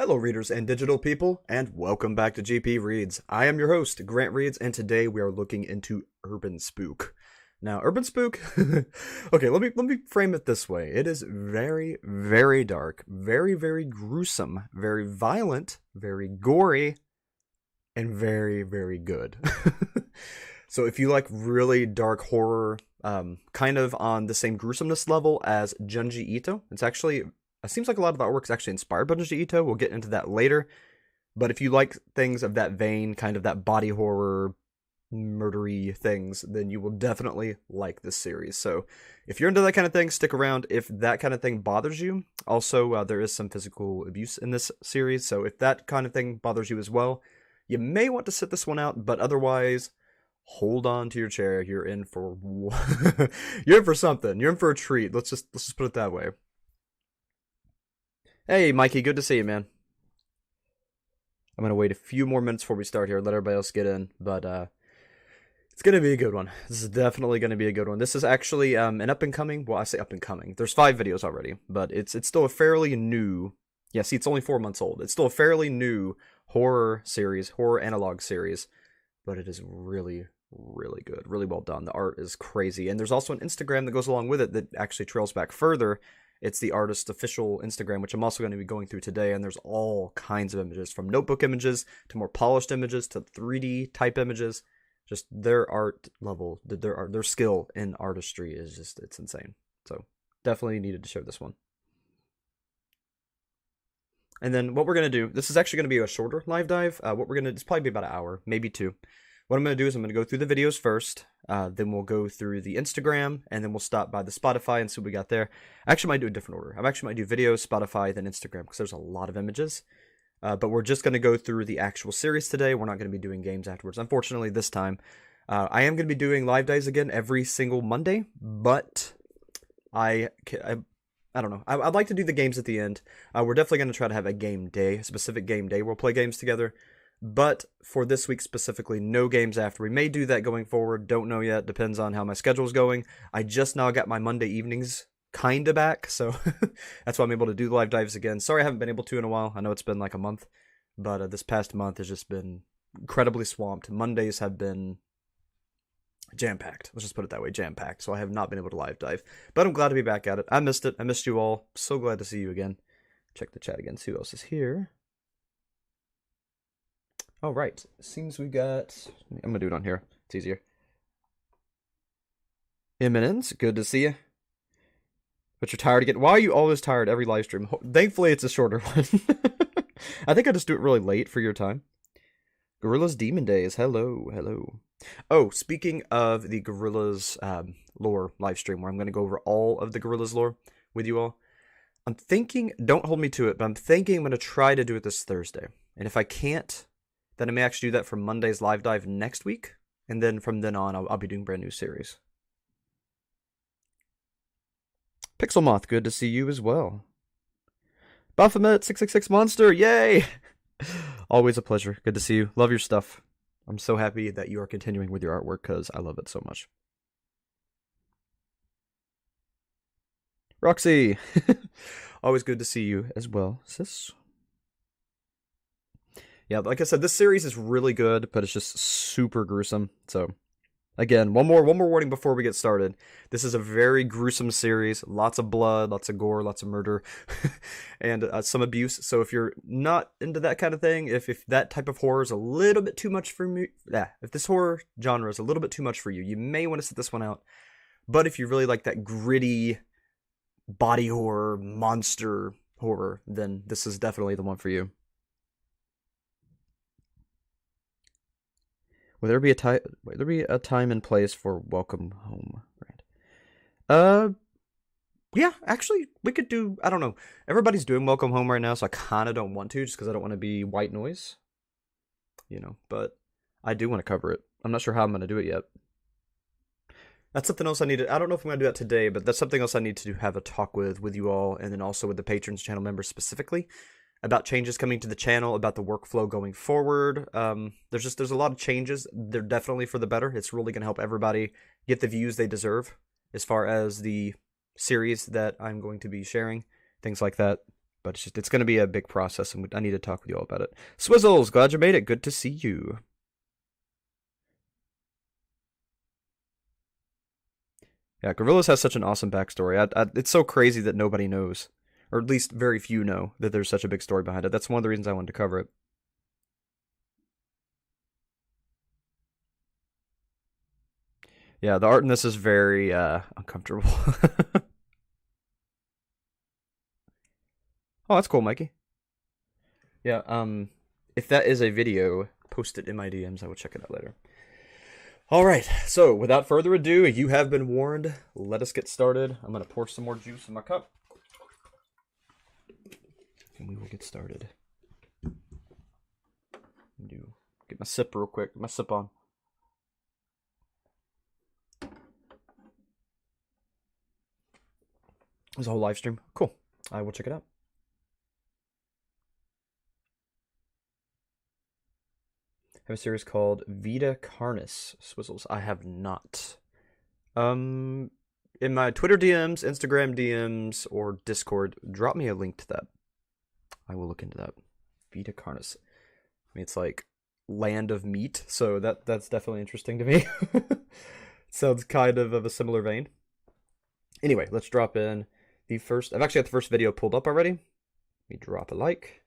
Hello readers and digital people, and welcome back to GP Reads. I am your host, Grant Reads, and today we are looking into UrbanSPOOK. Now, UrbanSPOOK, okay, let me frame it this way. It is very, very dark, very, very gruesome, very violent, very gory, and very, very good. So if you like really dark horror, kind of on the same gruesomeness level as Junji Ito, it seems like a lot of the artwork is actually inspired by Junji Ito. We'll get into that later. But if you like things of that vein, kind of that body horror, murdery things, then you will definitely like this series. So if you're into that kind of thing, stick around. If that kind of thing bothers you, also there is some physical abuse in this series. So if that kind of thing bothers you as well, you may want to sit this one out. But otherwise, hold on to your chair. You're in for you're in for something. You're in for a treat. Let's just put it that way. Hey, Mikey, good to see you, man. I'm going to wait a few more minutes before we start here, let everybody else get in, but it's going to be a good one. This is definitely going to be a good one. This is actually an up-and-coming, well, I say up-and-coming. There's 5 videos already, but it's still a fairly new, yeah, see, it's only 4 months old. It's still a fairly new horror series, horror analog series, but it is really, really good, really well done. The art is crazy, and there's also an Instagram that goes along with it that actually trails back further. It's the artist's official Instagram, which I'm also going to be going through today, and there's all kinds of images, from notebook images to more polished images to 3D type images. Just their art level, their skill in artistry is just, it's insane. So definitely needed to share this one. And then what we're going to do, this is actually going to be a shorter live dive. It's probably be about an hour, maybe 2. What I'm going to do is I'm going to go through the videos first, then we'll go through the Instagram, and then we'll stop by the Spotify and see what we got there. I actually might do a different order. I actually might do videos, Spotify, then Instagram, because there's a lot of images. But we're just going to go through the actual series today. We're not going to be doing games afterwards, unfortunately, this time. I am going to be doing live dives again every single Monday, but I don't know. I'd like to do the games at the end. We're definitely going to try to have a game day, a specific game day. We'll play games together. But for this week specifically, no games after. We may do that going forward. Don't know yet. Depends on how my schedule's going. I just now got my Monday evenings kind of back, so that's why I'm able to do live dives again. Sorry I haven't been able to in a while. I know it's been like a month, but this past month has just been incredibly swamped. Mondays have been jam-packed. Let's just put it that way, jam-packed. So I have not been able to live dive. But I'm glad to be back at it. I missed it. I missed you all. So glad to see you again. Check the chat again. See who else is here. All right, seems we got, I'm gonna do it on here, it's easier. Eminence, good to see you. But you're tired again. Why are you always tired every live stream? Thankfully, it's a shorter one. I think I just do it really late for your time. Gorillas Demon Days, hello, hello. Oh, speaking of the Gorillas lore live stream, where I'm gonna go over all of the Gorillas lore with you all, I'm thinking, don't hold me to it, but I'm thinking I'm gonna try to do it this Thursday. And if I can't, then I may actually do that for Monday's live dive next week, and then from then on, I'll be doing brand new series. Pixel Moth, good to see you as well. Baphomet 666 Monster, yay! Always a pleasure. Good to see you. Love your stuff. I'm so happy that you are continuing with your artwork because I love it so much. Roxy, always good to see you as well, sis. Yeah, like I said, this series is really good, but it's just super gruesome. So, again, one more warning before we get started. This is a very gruesome series. Lots of blood, lots of gore, lots of murder, and some abuse. So if you're not into that kind of thing, if that type of horror is a little bit too much for me, if this horror genre is a little bit too much for you, you may want to sit this one out. But if you really like that gritty body horror, monster horror, then this is definitely the one for you. Will there be a time and place for Welcome Home? Right. Yeah, actually, we could do, I don't know. Everybody's doing Welcome Home right now, so I kind of don't want to, just because I don't want to be white noise. You know, but I do want to cover it. I'm not sure how I'm going to do it yet. That's something else I need to, I don't know if I'm going to do that today, but that's something else I need to have a talk with you all, and then also with the patrons channel members specifically, about changes coming to the channel, about the workflow going forward. There's a lot of changes. They're definitely for the better. It's really going to help everybody get the views they deserve as far as the series that I'm going to be sharing, things like that. But it's going to be a big process, and I need to talk with you all about it. Swizzles, glad you made it. Good to see you. Yeah, Gorillas has such an awesome backstory. It's so crazy that nobody knows, or at least very few know, that there's such a big story behind it. That's one of the reasons I wanted to cover it. Yeah, the art in this is very uncomfortable. Oh, that's cool, Mikey. Yeah, if that is a video, post it in my DMs. I will check it out later. All right, so without further ado, you have been warned. Let us get started. I'm going to pour some more juice in my cup. And we will get started. Get my sip real quick. My sip on. There's a whole live stream. Cool. I will check it out. I have a series called Vita Carnis Swizzles. I have not. In my Twitter DMs, Instagram DMs, or Discord, drop me a link to that. I will look into that. Vita Carnis. I mean, it's like land of meat, so that's definitely interesting to me. Sounds kind of a similar vein. Anyway, let's drop in the first. I've actually got the first video pulled up already. Let me drop a like.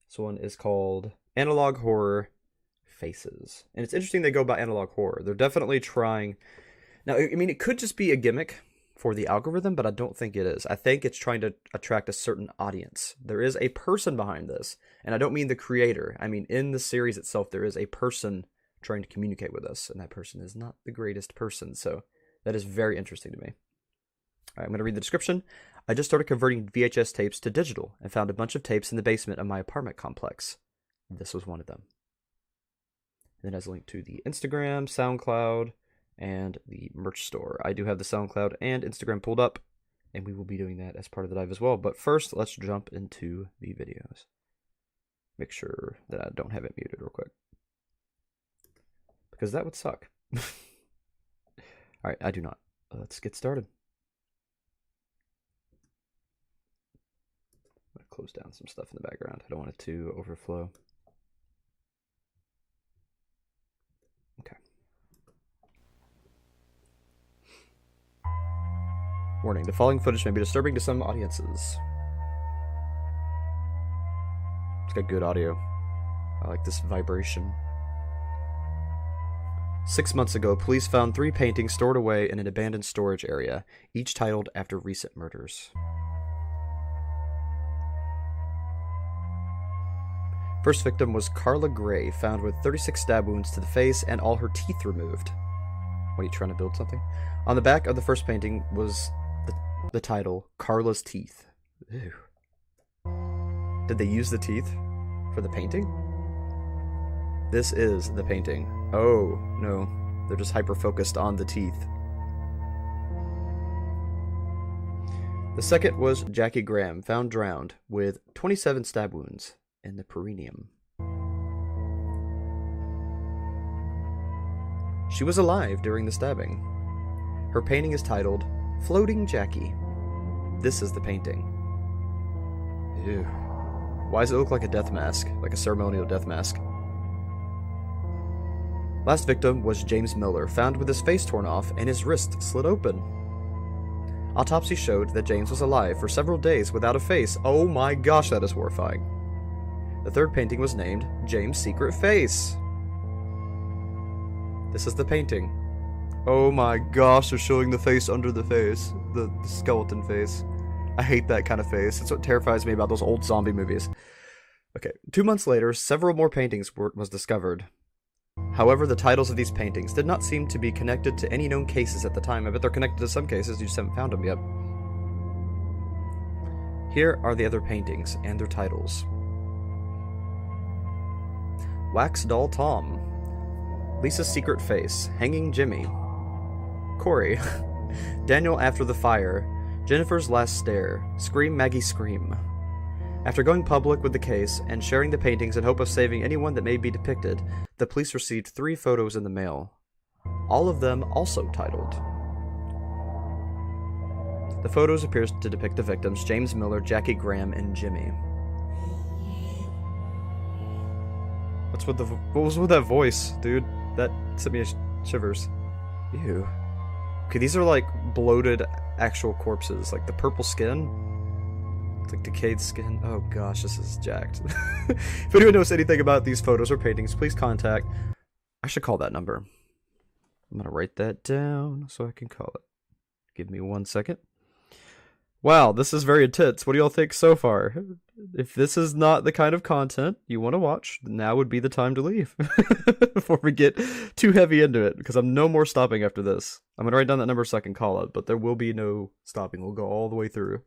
This one is called Analog Horror Faces. And it's interesting they go by analog horror. They're definitely trying. Now, I mean, it could just be a gimmick for the algorithm, but I don't think it is. I think it's trying to attract a certain audience. There is a person behind this, and I don't mean the creator. I mean, in the series itself, there is a person trying to communicate with us, and that person is not the greatest person, so that is very interesting to me. All right, I'm going to read the description. I just started converting VHS tapes to digital and found a bunch of tapes in the basement of my apartment complex. This was one of them. And it has a link to the Instagram, SoundCloud, and the merch store. I do have the SoundCloud and Instagram pulled up, and we will be doing that as part of the dive as well. But first, let's jump into the videos. Make sure that I don't have it muted real quick, because that would suck. All right, I do not. Let's get started. I'm going to close down some stuff in the background. I don't want it to overflow. Okay. Warning, the following footage may be disturbing to some audiences. It's got good audio. I like this vibration. 6 months ago, police found 3 paintings stored away in an abandoned storage area, each titled after recent murders. First victim was Carla Gray, found with 36 stab wounds to the face and all her teeth removed. What, are you trying to build something? On the back of the first painting was the title, Carla's Teeth. Ew. Did they use the teeth for the painting? This is the painting. Oh, no. They're just hyper-focused on the teeth. The second was Jackie Graham, found drowned with 27 stab wounds in the perineum. She was alive during the stabbing. Her painting is titled Floating Jackie. This is the painting. Ew. Why does it look like a death mask? Like a ceremonial death mask? Last victim was James Miller, found with his face torn off and his wrist slit open. Autopsy showed that James was alive for several days without a face. Oh my gosh, that is horrifying. The third painting was named James' Secret Face. This is the painting. Oh my gosh, they're showing the face under the face. The skeleton face. I hate that kind of face. That's what terrifies me about those old zombie movies. Okay, 2 months later, several more paintings was discovered. However, the titles of these paintings did not seem to be connected to any known cases at the time. I bet they're connected to some cases, you just haven't found them yet. Here are the other paintings and their titles. Wax Doll Tom, Lisa's Secret Face, Hanging Jimmy, Corey, Daniel After the Fire, Jennifer's Last Stare, Scream Maggie Scream. After going public with the case and sharing the paintings in hope of saving anyone that may be depicted, the police received 3 photos in the mail, all of them also titled. The photos appear to depict the victims, James Miller, Jackie Graham, and Jimmy. What was with that voice, dude? That sent me shivers. Ew. Okay, these are like bloated actual corpses. Like the purple skin. It's like decayed skin. Oh gosh, this is jacked. If anyone knows anything about these photos or paintings, please contact. I should call that number. I'm gonna write that down so I can call it. Give me 1 second. Wow, this is very intense. What do y'all think so far? If this is not the kind of content you want to watch, now would be the time to leave before we get too heavy into it, because I'm no more stopping after this. I'm going to write down that number so I can call it, but there will be no stopping. We'll go all the way through.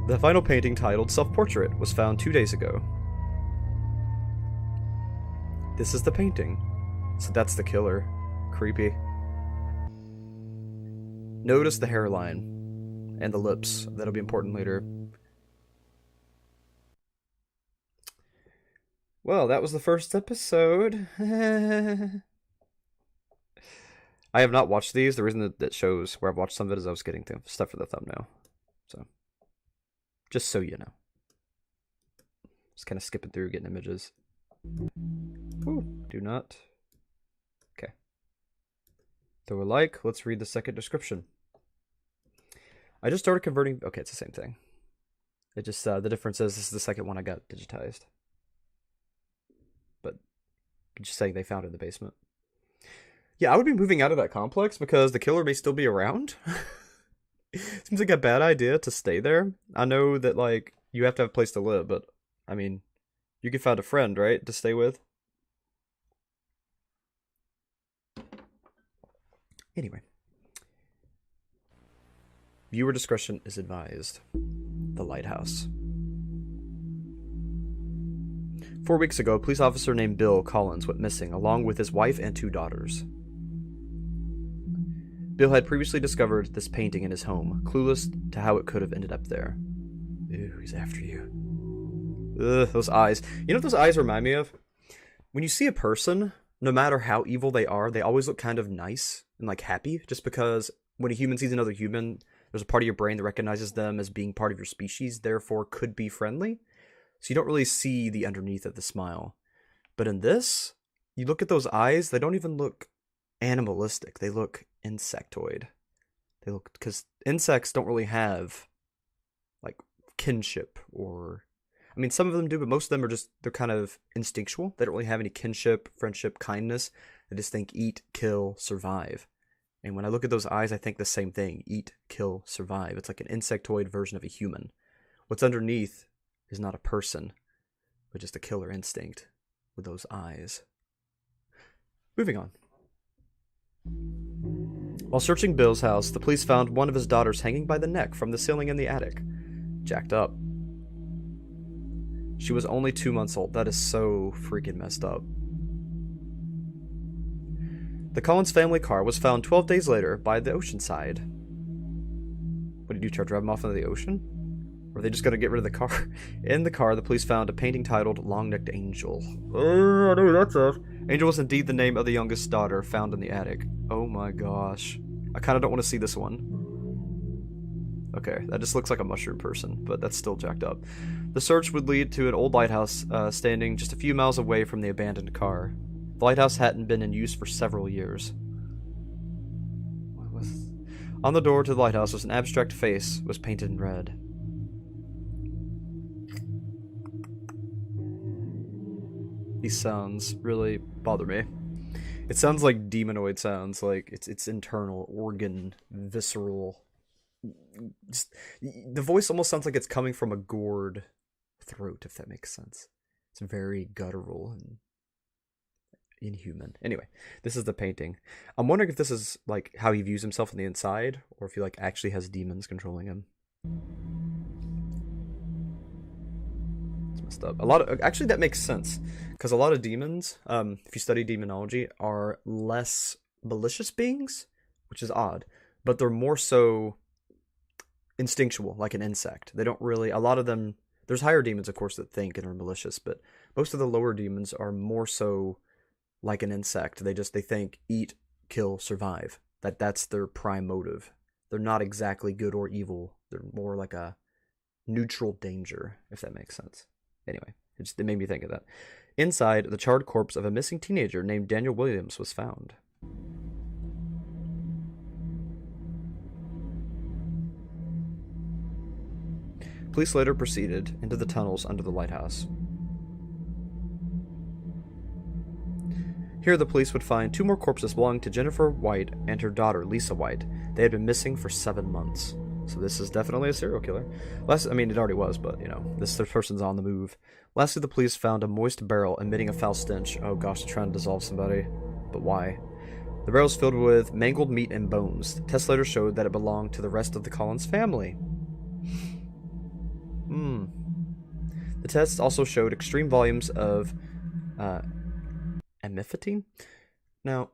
The final painting, titled Self-Portrait, was found 2 days ago. This is the painting. So that's the killer. Creepy. Notice the hairline and the lips. That'll be important later. Well, that was the first episode. I have not watched these. The reason that shows where I've watched some of it is I was getting stuff for the thumbnail. So, just so you know. Just kind of skipping through, getting images. Ooh, do not. Okay. Throw a like. Let's read the second description. I just started converting. Okay, it's the same thing. It just, the difference is this is the second one I got digitized. But just saying they found it in the basement. Yeah, I would be moving out of that complex because the killer may still be around. Seems like a bad idea to stay there. I know that, like, you have to have a place to live, but, I mean, you can find a friend, right, to stay with. Anyway. Viewer discretion is advised. The lighthouse. 4 weeks ago, a police officer named Bill Collins went missing, along with his wife and 2 daughters. Bill had previously discovered this painting in his home, clueless to how it could have ended up there. Ew, he's after you. Ugh, those eyes. You know what those eyes remind me of? When you see a person, no matter how evil they are, they always look kind of nice and, like, happy, just because when a human sees another human, there's a part of your brain that recognizes them as being part of your species, therefore could be friendly. So you don't really see the underneath of the smile. But in this, you look at those eyes, they don't even look animalistic. They look insectoid. They look, because insects don't really have, like, kinship or... I mean, some of them do, but most of them are just, they're kind of instinctual. They don't really have any kinship, friendship, kindness. They just think eat, kill, survive. And when I look at those eyes, I think the same thing. Eat, kill, survive. It's like an insectoid version of a human. What's underneath is not a person, but just a killer instinct with those eyes. Moving on. While searching Bill's house, the police found one of his daughters hanging by the neck from the ceiling in the attic. Jacked up. She was only 2 months old. That is so freaking messed up. The Collins family car was found 12 days later by the ocean side. What did you try to drive them off into the ocean? Or are they just going to get rid of the car? In the car, the police found a painting titled Long-Necked Angel. Oh, I know what that's of. Angel was indeed the name of the youngest daughter found in the attic. Oh my gosh. I kind of don't want to see this one. Okay, that just looks like a mushroom person, but that's still jacked up. The search would lead to an old lighthouse standing just a few miles away from the abandoned car. The lighthouse hadn't been in use for several years. On the door to the lighthouse was an abstract face, was painted in red. These sounds really bother me. It sounds like demonoid sounds, like it's internal, organ, visceral. Just, the voice almost sounds like it's coming from a gored throat, if that makes sense. It's very guttural and inhuman. Anyway, this is the painting. I'm wondering if this is like how he views himself on the inside, or if he like actually has demons controlling him. It's messed up. Actually that makes sense, because a lot of demons, if you study demonology, are less malicious beings, which is odd, but they're more so instinctual, like an insect. They don't really, a lot of them, there's higher demons of course that think and are malicious, but most of the lower demons are more so like an insect. They think eat, kill, survive. that's their prime motive. They're not exactly good or evil. They're more like a neutral danger, if that makes sense. Anyway, it made me think of that. Inside, the charred corpse of a missing teenager named Daniel Williams was found. Police later proceeded into the tunnels under the lighthouse. Here, the police would find 2 more corpses belonging to Jennifer White and her daughter, Lisa White. They had been missing for 7 months. So this is definitely a serial killer. I mean, it already was, but, you know, this person's on the move. Lastly, the police found a moist barrel emitting a foul stench. Oh gosh, they're trying to dissolve somebody. But why? The barrel's filled with mangled meat and bones. Tests later showed that it belonged to the rest of the Collins family. The tests also showed extreme volumes of amifetine. Now,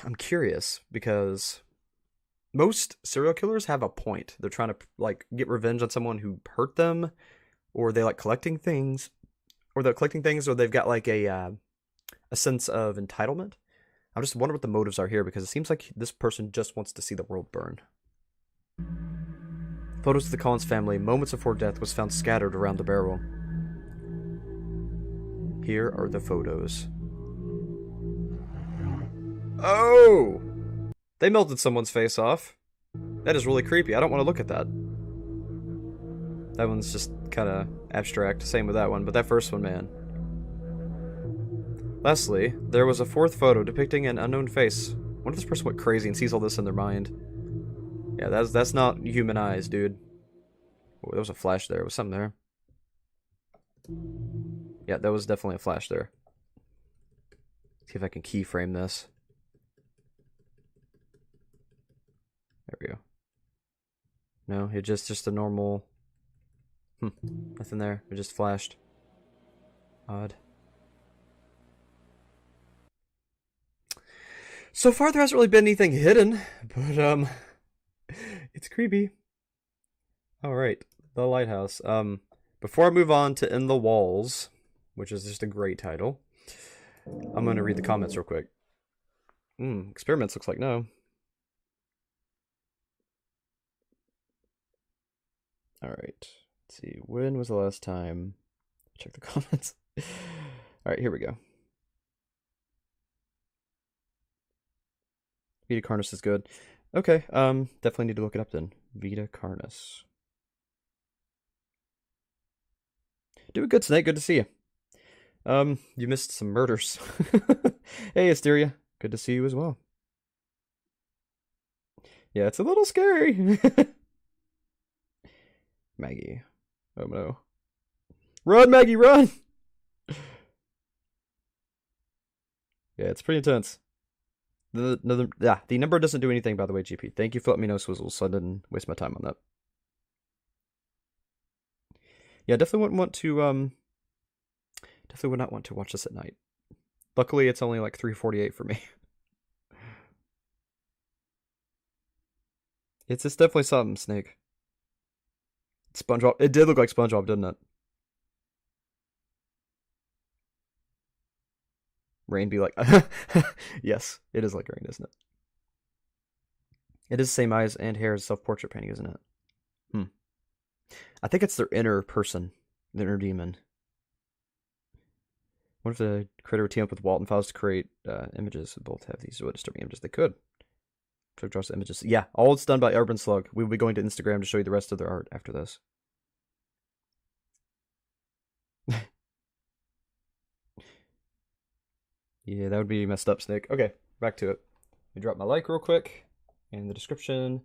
I'm curious because most serial killers have a point. They're trying to like get revenge on someone who hurt them, or they like collecting things, or they've got like a sense of entitlement. I just wonder what the motives are here because it seems like this person just wants to see the world burn. Photos of the Collins family moments before death was found scattered around the barrel. Here are the photos. Oh! They melted someone's face off. That is really creepy. I don't want to look at that. That one's just kind of abstract. Same with that one, but that first one, man. Lastly, there was a 4th photo depicting an unknown face. What if this person went crazy and sees all this in their mind? Yeah, that's not human eyes, dude. Oh, there was a flash there. Was something there? Yeah, that was definitely a flash there. See if I can keyframe this. There we go. No, it just a normal... nothing there. It just flashed. Odd. So far, there hasn't really been anything hidden, but, it's creepy. Alright, The Lighthouse. Before I move on to In the Walls, which is just a great title, I'm going to read the comments real quick. Experiments looks like no. Alright, let's see. When was the last time? Check the comments. Alright, here we go. Vita Carnis is good. Okay, definitely need to look it up then. Vita Carnis. Doing good, Snake. Good to see you. You missed some murders. Hey, Asteria. Good to see you as well. Yeah, it's a little scary. Maggie. Oh no. Run, Maggie, run! Yeah, it's pretty intense. The number doesn't do anything, by the way, GP. Thank you for letting me know, Swizzle, so I didn't waste my time on that. Yeah, definitely wouldn't want to, definitely would not want to watch this at night. Luckily, it's only like 3:48 for me. It's definitely something, Snake. SpongeBob. It did look like SpongeBob, didn't it? Rain be like, yes, it is like rain, isn't it? It is the same eyes and hair as self-portrait painting, isn't it? I think it's their inner person, their inner demon. What if the creator would team up with Walton Files to create images? Both have these disturbing images. They could. Try to draw some images. Yeah, all it's done by UrbanSPOOK. We will be going to Instagram to show you the rest of their art after this. Yeah, that would be messed up, Snake. Okay, back to it. Let me drop my like real quick. In the description,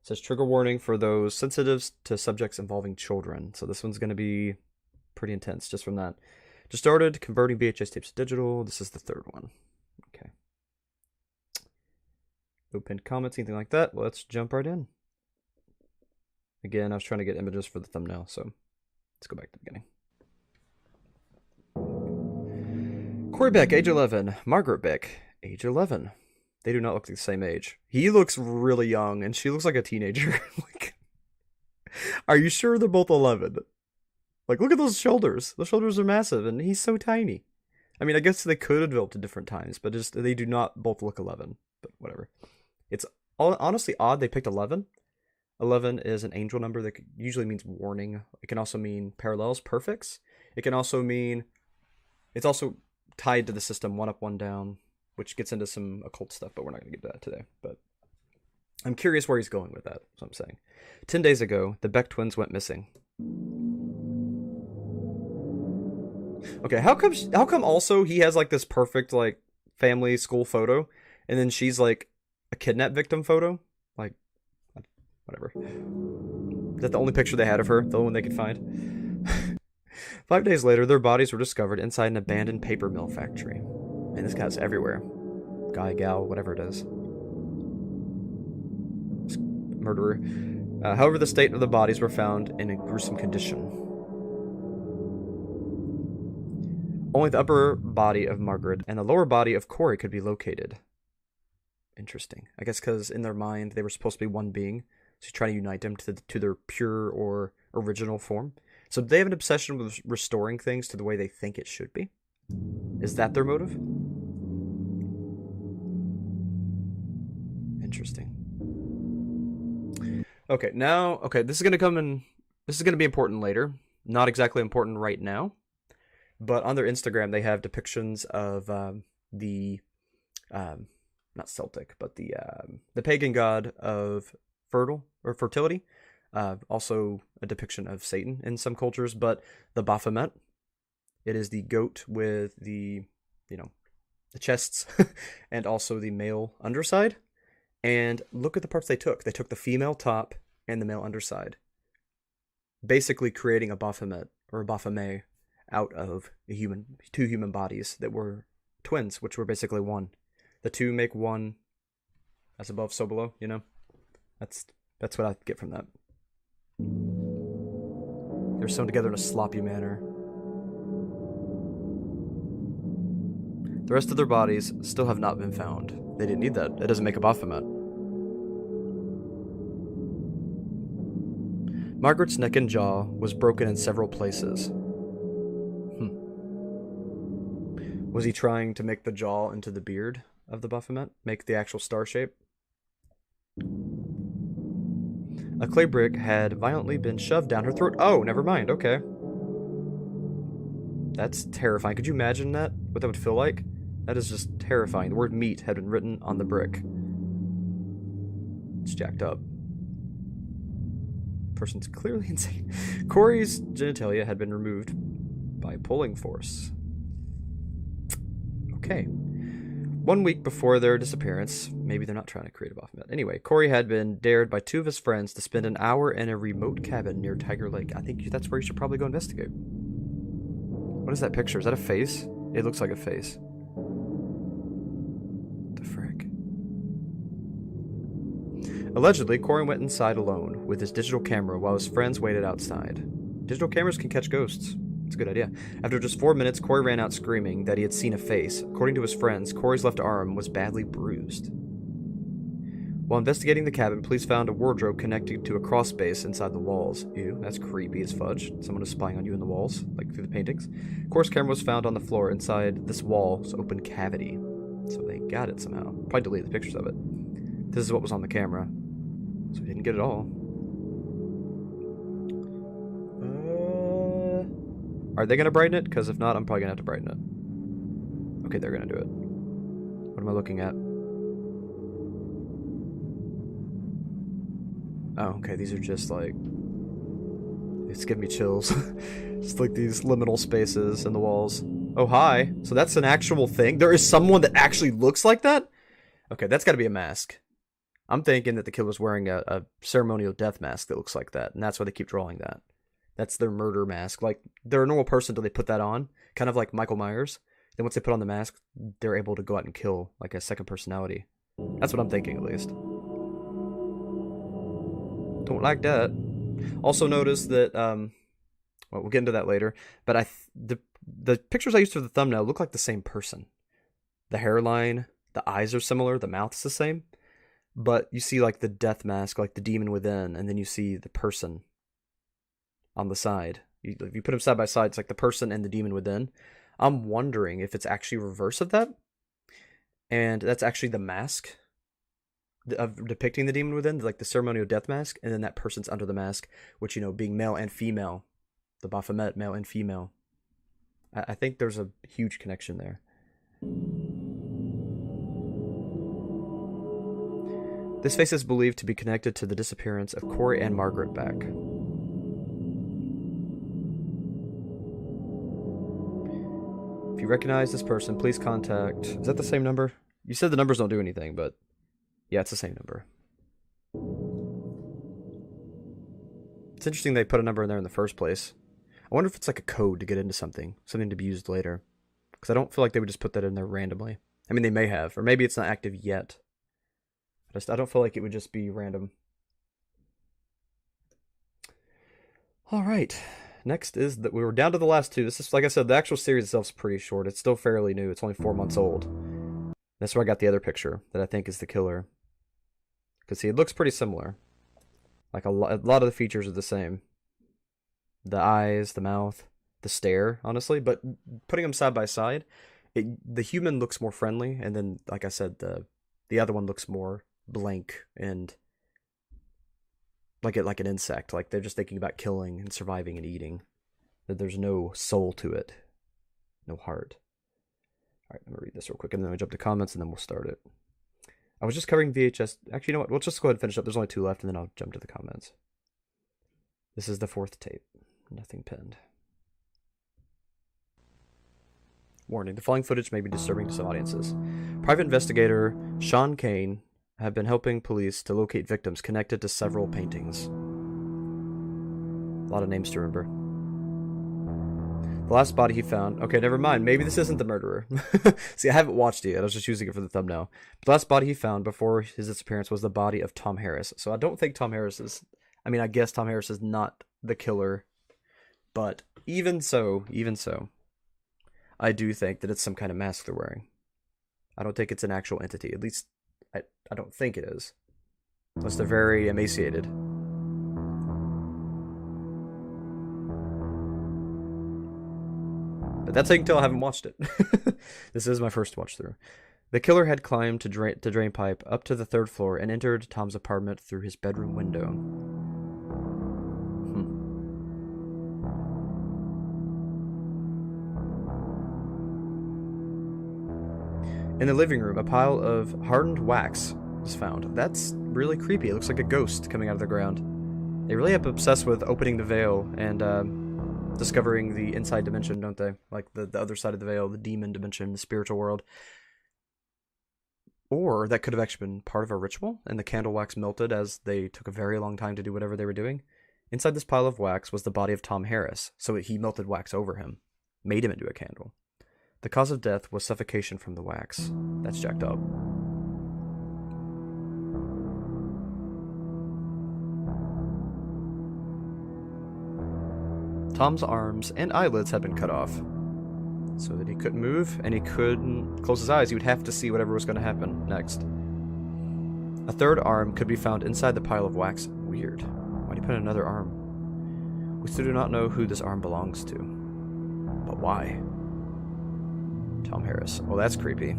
it says trigger warning for those sensitive to subjects involving children. So this one's going to be pretty intense just from that. Just started converting VHS tapes to digital. This is the 3rd one. Okay. No pinned comments, anything like that. Let's jump right in. Again, I was trying to get images for the thumbnail, so let's go back to the beginning. Corey Beck, age 11. Margaret Beck, age 11. They do not look the same age. He looks really young, and she looks like a teenager. Like, are you sure they're both 11? Like, look at those shoulders. Those shoulders are massive, and he's so tiny. I mean, I guess they could have developed at different times, but just they do not both look 11. But whatever. It's honestly odd they picked 11. 11 is an angel number that usually means warning. It can also mean parallels, perfects. It can also mean, it's also tied to the system, one up, one down, which gets into some occult stuff, but we're not going to get to that today. But I'm curious where he's going with that, that's what I'm saying. 10 days ago, the Beck twins went missing. Okay, how come also he has like this perfect like family school photo, and then she's like a kidnap victim photo? Like, whatever. Is that the only picture they had of her? The only one they could find? 5 days later, their bodies were discovered inside an abandoned paper mill factory. Man, this guy's everywhere. Guy, gal, whatever it is. Murderer. However, the state of the bodies were found in a gruesome condition. Only the upper body of Margaret and the lower body of Corey could be located. Interesting. I guess because in their mind, they were supposed to be one being. So you try to unite them to their pure or original form. So they have an obsession with restoring things to the way they think it should be. Is that their motive? Interesting. Okay, now, this is going to come in, this is going to be important later. Not exactly important right now. But on their Instagram, they have depictions of not Celtic, but the pagan god of fertility. Also a depiction of Satan in some cultures, but the Baphomet. It is the goat with the chests and also the male underside. And look at the parts they took. They took the female top and the male underside, basically creating a Baphomet or a Baphomet out of two human bodies that were twins, which were basically one. The two make one, as above, so below, That's what I get from that. They're sewn together in a sloppy manner. The rest of their bodies still have not been found. They didn't need that. It doesn't make a Baphomet. Margaret's neck and jaw was broken in several places. Was he trying to make the jaw into the beard of the Baphomet? Make the actual star shape? A clay brick had violently been shoved down her throat. Oh, never mind. Okay. That's terrifying. Could you imagine that? What that would feel like? That is just terrifying. The word meat had been written on the brick. It's jacked up. Person's clearly insane. Corey's genitalia had been removed by pulling force. Okay. 1 week before their disappearance, maybe they're not trying to create a Baphomet. Anyway, Corey had been dared by two of his friends to spend an hour in a remote cabin near Tiger Lake. I think that's where you should probably go investigate. What is that picture? Is that a face? It looks like a face. The frick? Allegedly, Corey went inside alone with his digital camera while his friends waited outside. Digital cameras can catch ghosts. It's a good idea. After just 4 minutes, Corey ran out screaming that he had seen a face. According to his friends, Corey's left arm was badly bruised. While investigating the cabin, police found a wardrobe connected to a cross space inside the walls. Ew, that's creepy as fudge. Someone is spying on you in the walls, like through the paintings. Corey's camera was found on the floor inside this wall's open cavity. So they got it somehow. Probably deleted the pictures of it. This is what was on the camera. So we didn't get it all. Are they going to brighten it? Because if not, I'm probably going to have to brighten it. Okay, they're going to do it. What am I looking at? Oh, okay, these are just like... It's giving me chills. Just like these liminal spaces in the walls. Oh, hi. So that's an actual thing? There is someone that actually looks like that? Okay, that's got to be a mask. I'm thinking that the killer's wearing a ceremonial death mask that looks like that, and that's why they keep drawing that. That's their murder mask. Like, they're a normal person until they put that on. Kind of like Michael Myers. Then once they put on the mask, they're able to go out and kill, like a second personality. That's what I'm thinking, at least. Don't like that. Also notice that, well, we'll get into that later, but the pictures I used for the thumbnail look like the same person. The hairline, the eyes are similar, the mouth's the same, but you see like the death mask, like the demon within, and then you see the person on the side. If you put them side by side, it's like the person and the demon within. I'm wondering if it's actually reverse of that, and that's actually the mask of depicting the demon within, like the ceremonial death mask, and then that person's under the mask, which, you know, being male and female, the Baphomet, male and female. I think there's a huge connection there. This face is believed to be connected to the disappearance of Corey and Margaret Beck. If you recognize this person, please contact... Is that the same number? You said the numbers don't do anything, but... Yeah, it's the same number. It's interesting they put a number in there in the first place. I wonder if it's like a code to get into something. Something to be used later. Because I don't feel like they would just put that in there randomly. I mean, they may have. Or maybe it's not active yet. I don't feel like it would just be random. Alright. Next is that we were down to the last two. This is, like I said, the actual series itself is pretty short. It's still fairly new. It's only 4 months old. That's where I got the other picture that I think is the killer. Because, see, it looks pretty similar. Like, a lot of the features are the same. The eyes, the mouth, the stare, honestly. But putting them side by side, the human looks more friendly. And then, like I said, the other one looks more blank and like an insect. Like they're just thinking about killing and surviving and eating. That there's no soul to it. No heart. Alright, I'm going to read this real quick and then I'll jump to comments and then we'll start it. I was just covering VHS. Actually, you know what? We'll just go ahead and finish up. There's only 2 left and then I'll jump to the comments. This is the 4th tape. Nothing pinned. Warning, the following footage may be disturbing to some audiences. Private investigator Sean Kane have been helping police to locate victims connected to several paintings. A lot of names to remember. The last body he found... Okay, never mind. Maybe this isn't the murderer. See, I haven't watched it yet. I was just using it for the thumbnail. The last body he found before his disappearance was the body of Tom Harris. So I don't think Tom Harris is... I mean, I guess Tom Harris is not the killer. But even so, I do think that it's some kind of mask they're wearing. I don't think it's an actual entity. At least, I don't think it is. Unless they're very emaciated. But that's how you can tell I haven't watched it. This is my first watch through. The killer had climbed the drain pipe up to the 3rd floor and entered Tom's apartment through his bedroom window. In the living room, a pile of hardened wax was found. That's really creepy. It looks like a ghost coming out of the ground. They really have obsessed with opening the veil and discovering the inside dimension, don't they? Like the other side of the veil, the demon dimension, the spiritual world. Or that could have actually been part of a ritual, and the candle wax melted as they took a very long time to do whatever they were doing. Inside this pile of wax was the body of Tom Harris, so he melted wax over him, made him into a candle. The cause of death was suffocation from the wax. That's jacked up. Tom's arms and eyelids had been cut off, so that he couldn't move and he couldn't close his eyes. He would have to see whatever was going to happen next. A 3rd arm could be found inside the pile of wax. Weird. Why'd he put another arm? We still do not know who this arm belongs to. But why? Tom Harris. Well, that's creepy.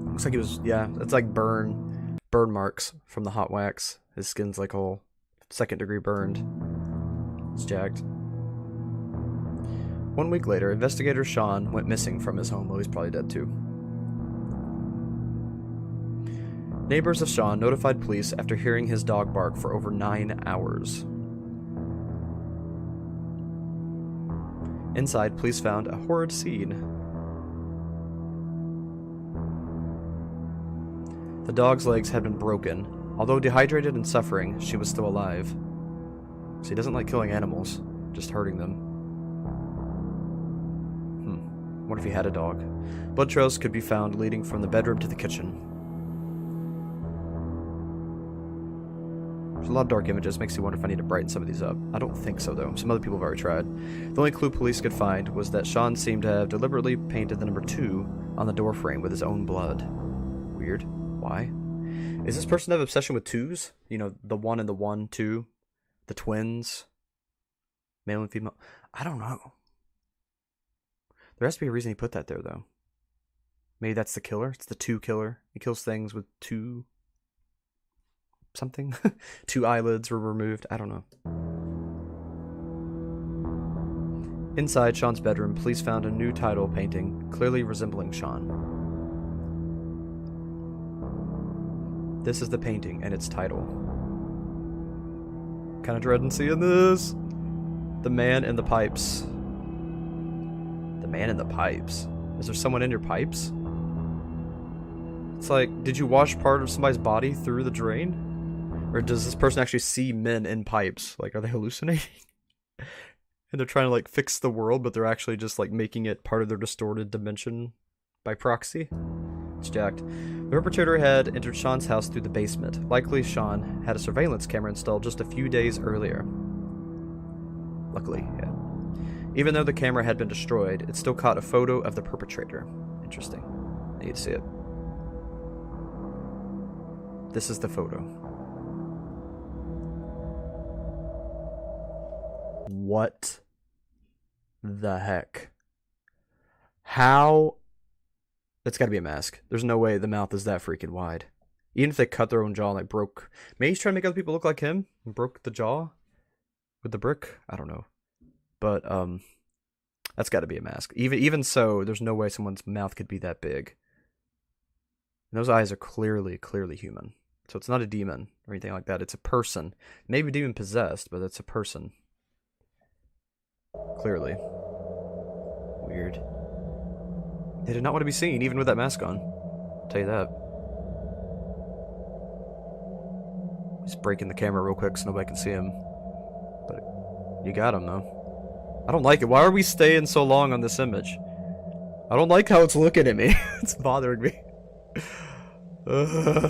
Looks like he was, yeah, that's like burn marks from the hot wax. His skin's like all 2nd degree burned. It's jacked. 1 week later, investigator Sean went missing from his home. Well, he's probably dead too. Neighbors of Sean notified police after hearing his dog bark for over 9 hours. Inside, police found a horrid scene. The dog's legs had been broken. Although dehydrated and suffering, she was still alive. So he doesn't like killing animals, just hurting them. What if he had a dog? Blood trails could be found leading from the bedroom to the kitchen. There's a lot of dark images, makes you wonder if I need to brighten some of these up. I don't think so, though. Some other people have already tried. The only clue police could find was that Sean seemed to have deliberately painted the number 2 on the doorframe with his own blood. Weird. Why? Is this person have obsession with 2s? You know, the 1 and the 1, 2? The twins? Male and female? I don't know. There has to be a reason he put that there, though. Maybe that's the killer? It's the 2 killer. He kills things with 2 something. 2 eyelids were removed. I don't know. Inside Sean's bedroom, police found a new title painting, clearly resembling Sean. This is the painting and its title. Kind of dreading seeing this. The Man in the Pipes. The Man in the Pipes. Is there someone in your pipes? It's like, did you wash part of somebody's body through the drain? Or does this person actually see men in pipes? Like, are they hallucinating? And they're trying to, like, fix the world, but they're actually just, like, making it part of their distorted dimension by proxy? It's jacked. The perpetrator had entered Sean's house through the basement. Likely, Sean had a surveillance camera installed just a few days earlier. Luckily, yeah. Even though the camera had been destroyed, it still caught a photo of the perpetrator. Interesting. I need to see it. This is the photo. What the heck? How? That's gotta be a mask. There's no way the mouth is that freaking wide. Even if they cut their own jaw and like broke... Maybe he's trying to make other people look like him and broke the jaw with the brick? I don't know. But, that's gotta be a mask. Even so, there's no way someone's mouth could be that big. And those eyes are clearly human. So it's not a demon or anything like that. It's a person. Maybe demon possessed, but it's a person. Clearly. Weird. They did not want to be seen, even with that mask on. I'll tell you that. Just breaking the camera real quick so nobody can see him. But you got him, though. I don't like it. Why are we staying so long on this image? I don't like how it's looking at me. It's bothering me.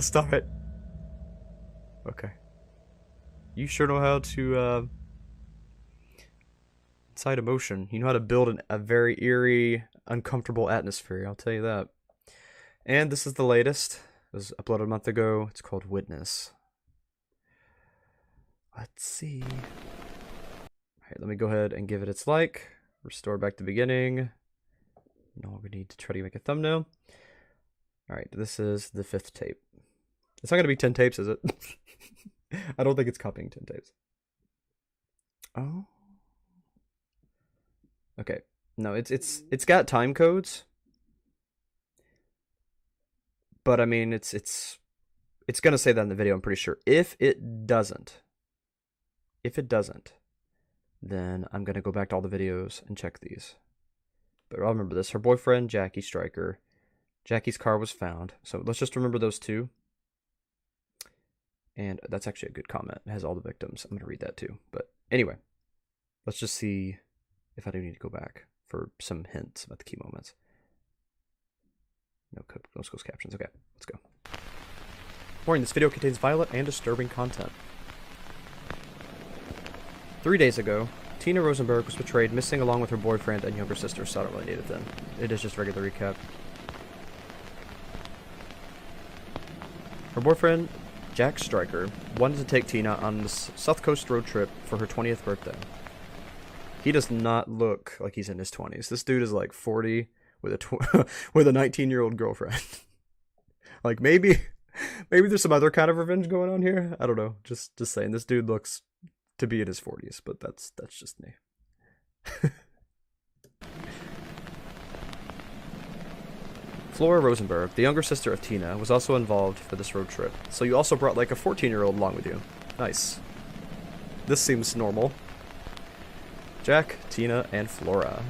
Stop it. Okay. You sure know how to, incite emotion. You know how to build a very eerie, uncomfortable atmosphere, I'll tell you that. And this is the latest. It was uploaded a month ago. It's called Witness. Let's see. Alright, let me go ahead and give it its like. Restore back to beginning. No longer need to try to make a thumbnail. Alright, this is the 5th tape. It's not going to be 10 tapes, is it? I don't think it's copying 10 tapes. Oh. Okay. No, it's got time codes. But I mean, it's going to say that in the video, I'm pretty sure. If it doesn't, then I'm going to go back to all the videos and check these. But I'll remember this. Her boyfriend, Jackie Stryker. Jackie's car was found. So let's just remember those two. And that's actually a good comment. It has all the victims. I'm going to read that too. But anyway, let's just see if I do need to go back for some hints about the key moments. No closed captions. Okay, let's go. Warning, this video contains violent and disturbing content. 3 days ago, Tina Rosenberg was portrayed missing along with her boyfriend and younger sister, so I don't really need it then. It is just regular recap. Her boyfriend, Jack Stryker, wanted to take Tina on this South Coast road trip for her 20th birthday. He does not look like he's in his 20s. This dude is like 40 with a with a 19-year-old girlfriend. Like maybe there's some other kind of revenge going on here. I don't know. Just saying, this dude looks to be in his 40s, but that's just me. Flora Rosenberg, the younger sister of Tina, was also involved for this road trip. So you also brought like a 14-year-old along with you. Nice. This seems normal. Jack, Tina, and Flora.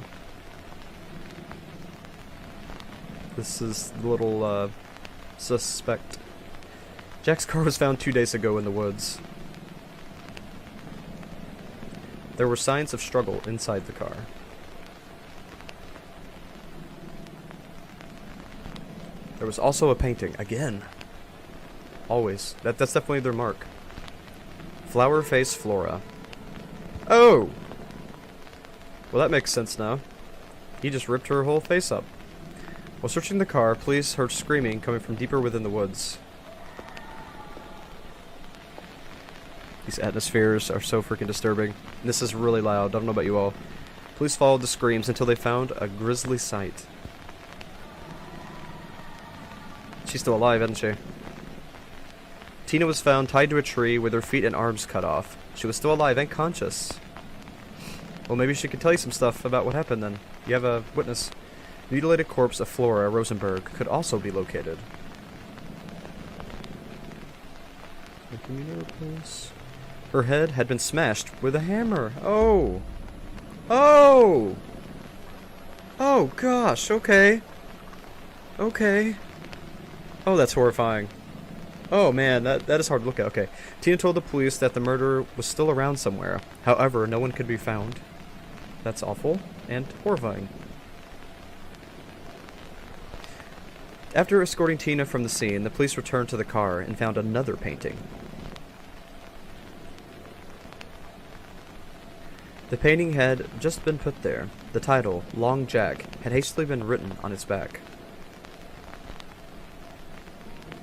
This is the little suspect. Jack's car was found 2 days ago in the woods. There were signs of struggle inside the car. There was also a painting. Again. Always. That's definitely their mark. Flower face Flora. Oh! Well, that makes sense now. He just ripped her whole face up. While searching the car, police heard screaming coming from deeper within the woods. These atmospheres are so freaking disturbing. This is really loud. I don't know about you all. Police followed the screams until they found a grisly sight. She's still alive, isn't she? Tina was found tied to a tree with her feet and arms cut off. She was still alive and conscious. Well, maybe she could tell you some stuff about what happened then. You have a witness. The mutilated corpse of Flora Rosenberg could also be located. Her head had been smashed with a hammer. Oh! Oh! Oh, gosh, okay. Okay. Oh, that's horrifying. Oh man, that is hard to look at. Okay. Tina told the police that the murderer was still around somewhere. However, no one could be found. That's awful and horrifying. After escorting Tina from the scene, the police returned to the car and found another painting. The painting had just been put there. The title, Long Jack, had hastily been written on its back.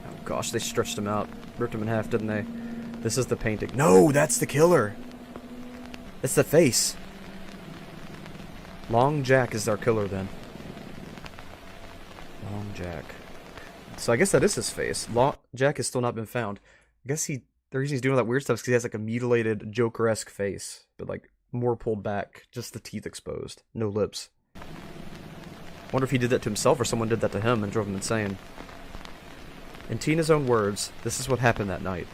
Oh gosh, they stretched him out. Ripped him in half, didn't they? This is the painting. No, that's the killer! It's the face! Long Jack is our killer then. Long Jack. So I guess that is his face. Long Jack has still not been found. I guess the reason he's doing all that weird stuff is because he has like a mutilated Joker-esque face. But like, more pulled back. Just the teeth exposed. No lips. Wonder if he did that to himself or someone did that to him and drove him insane. In Tina's own words, this is what happened that night.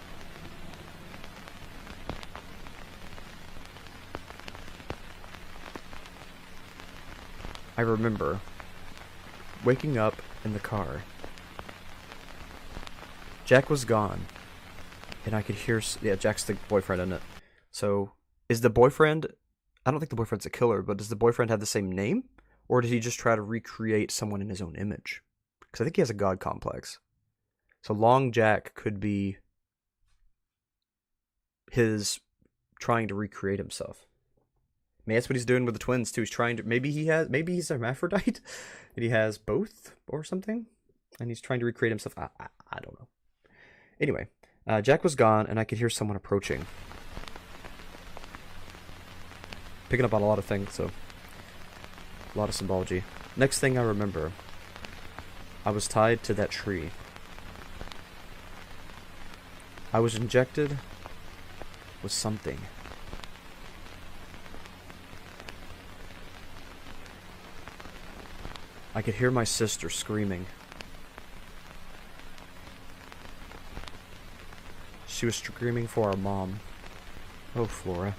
I remember waking up in the car. Jack was gone. And I could hear... Yeah, Jack's the boyfriend, isn't it? So, is the boyfriend... I don't think the boyfriend's a killer, but does the boyfriend have the same name? Or did he just try to recreate someone in his own image? Because I think he has a god complex. So Long Jack could be his trying to recreate himself. I mean, that's what he's doing with the twins too. He's trying to... Maybe he's a hermaphrodite? And he has both or something? And he's trying to recreate himself. I don't know. Anyway, Jack was gone and I could hear someone approaching. Picking up on a lot of things, so... A lot of symbology. Next thing I remember, I was tied to that tree. I was injected with something. I could hear my sister screaming. She was screaming for our mom. Oh, Flora.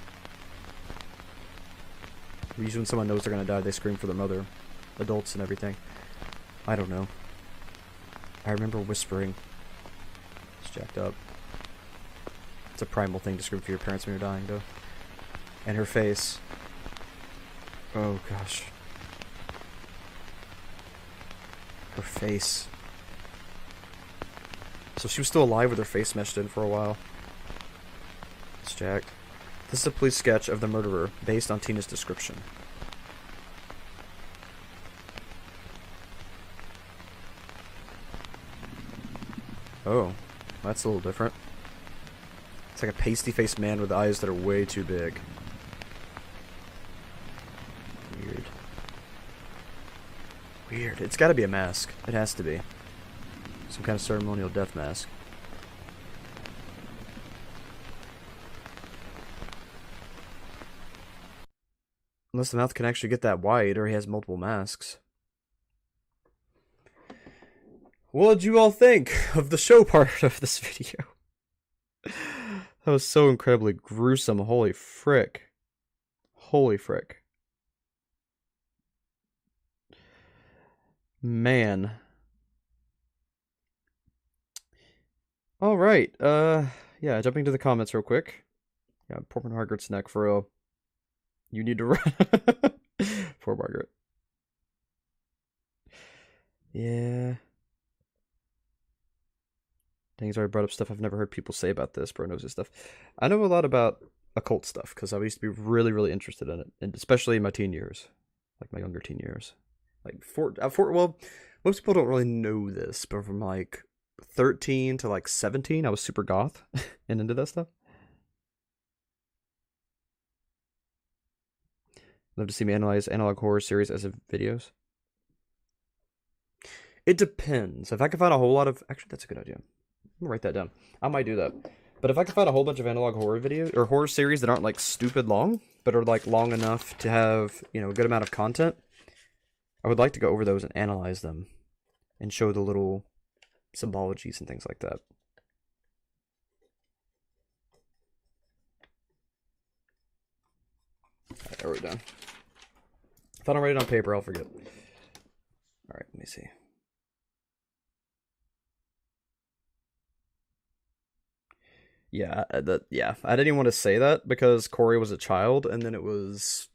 Usually when someone knows they're gonna die, they scream for their mother. Adults and everything. I don't know. I remember whispering. It's jacked up. It's a primal thing to scream for your parents when you're dying, though. And her face. Oh, gosh. Her face. So she was still alive with her face smashed in for a while. It's jacked. This is a police sketch of the murderer, based on Tina's description. Oh, that's a little different. It's like a pasty-faced man with eyes that are way too big. Weird. Weird. It's gotta be a mask. It has to be. Some kind of ceremonial death mask. Unless the mouth can actually get that wide, or he has multiple masks. What did you all think of the show part of this video? That was so incredibly gruesome. Holy frick. Holy frick. Man. Alright, yeah, jumping to the comments real quick. Yeah, poor Margaret's neck for real. You need to run. Poor Margaret. Yeah. Dang, he's already brought up stuff I've never heard people say about this. Bro knows this stuff. I know a lot about occult stuff because I used to be really, really interested in it, and especially in my teen years, like my younger teen years. Like well, most people don't really know this, but from like 13 to like 17, I was super goth and into that stuff. Love to see me analyze analog horror series as of videos. It depends. If I can find a whole lot of... Actually, that's a good idea. I'm gonna write that down. I might do that. But if I can find a whole bunch of analog horror video or horror series that aren't like stupid long, but are like long enough to have, you know, a good amount of content, I would like to go over those and analyze them and show the little symbologies and things like that. I wrote it down. If I don't write it on paper, I'll forget. Alright, let me see. Yeah, I didn't even want to say that because Corey was a child, and then it was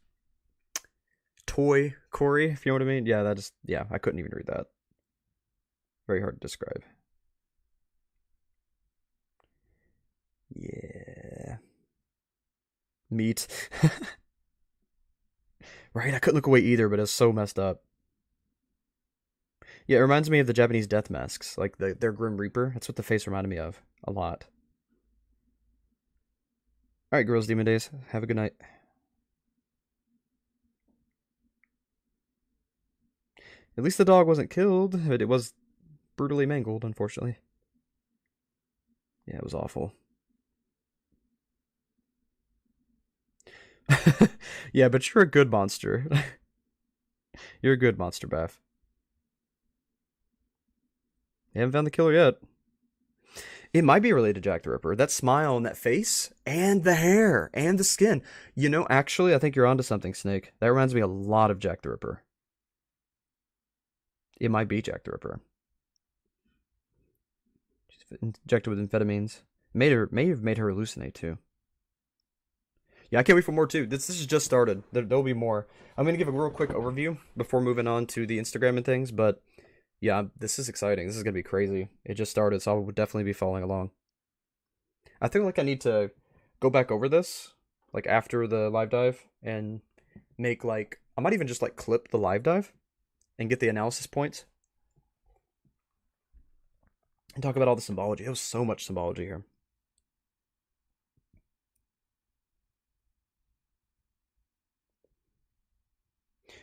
Toy Corey, if you know what I mean. Yeah, I couldn't even read that. Very hard to describe. Yeah. Meat. Right, I couldn't look away either, but it's so messed up. Yeah, it reminds me of the Japanese death masks, like their Grim Reaper. That's what the face reminded me of a lot. All right, Girls Demon Days. Have a good night. At least the dog wasn't killed, but it was brutally mangled, unfortunately. Yeah, it was awful. Yeah, but you're a good monster. You're a good monster, Bath. You haven't found the killer yet. It might be related to Jack the Ripper. That smile and that face, and the hair, and the skin. You know, actually, I think you're onto something, Snake. That reminds me a lot of Jack the Ripper. It might be Jack the Ripper. She's injected with amphetamines. May have made her hallucinate too. Yeah, I can't wait for more too. This has just started. There'll be more. I'm gonna give a real quick overview before moving on to the Instagram and things, but yeah, this is exciting. This is gonna be crazy. It just started, so I would definitely be following along. I think like I need to go back over this like after the live dive and make like I might even just like clip the live dive and get the analysis points and talk about all the symbology. There was so much symbology here.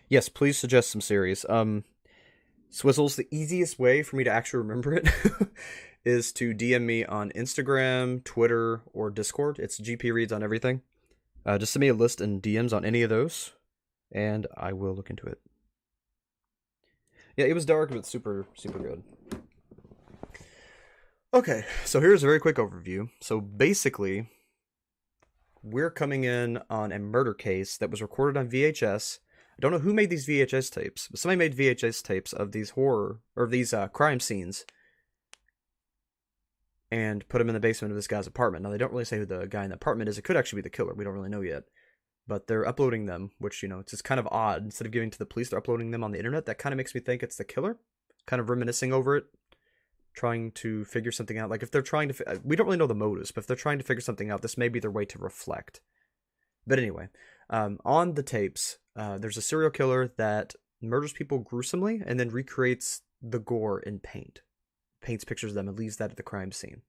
Yes, please suggest some series. Swizzles, the easiest way for me to actually remember it is to DM me on Instagram, Twitter, or Discord. It's GP Reads on everything. Just send me a list in DMs on any of those, and I will look into it. Yeah, it was dark, but super, super good. Okay, so here's a very quick overview. So basically, we're coming in on a murder case that was recorded on VHS. I don't know who made these VHS tapes, but somebody made VHS tapes of these horror, or these crime scenes, and put them in the basement of this guy's apartment. Now, they don't really say who the guy in the apartment is. It could actually be the killer. We don't really know yet. But they're uploading them, which, you know, it's just kind of odd. Instead of giving to the police, they're uploading them on the internet. That kind of makes me think it's the killer. Kind of reminiscing over it. Trying to figure something out. Like, if they're trying to... We don't really know the motives, but if they're trying to figure something out, this may be their way to reflect. But anyway, on the tapes, there's a serial killer that murders people gruesomely and then recreates the gore in paint. Paints pictures of them and leaves that at the crime scene.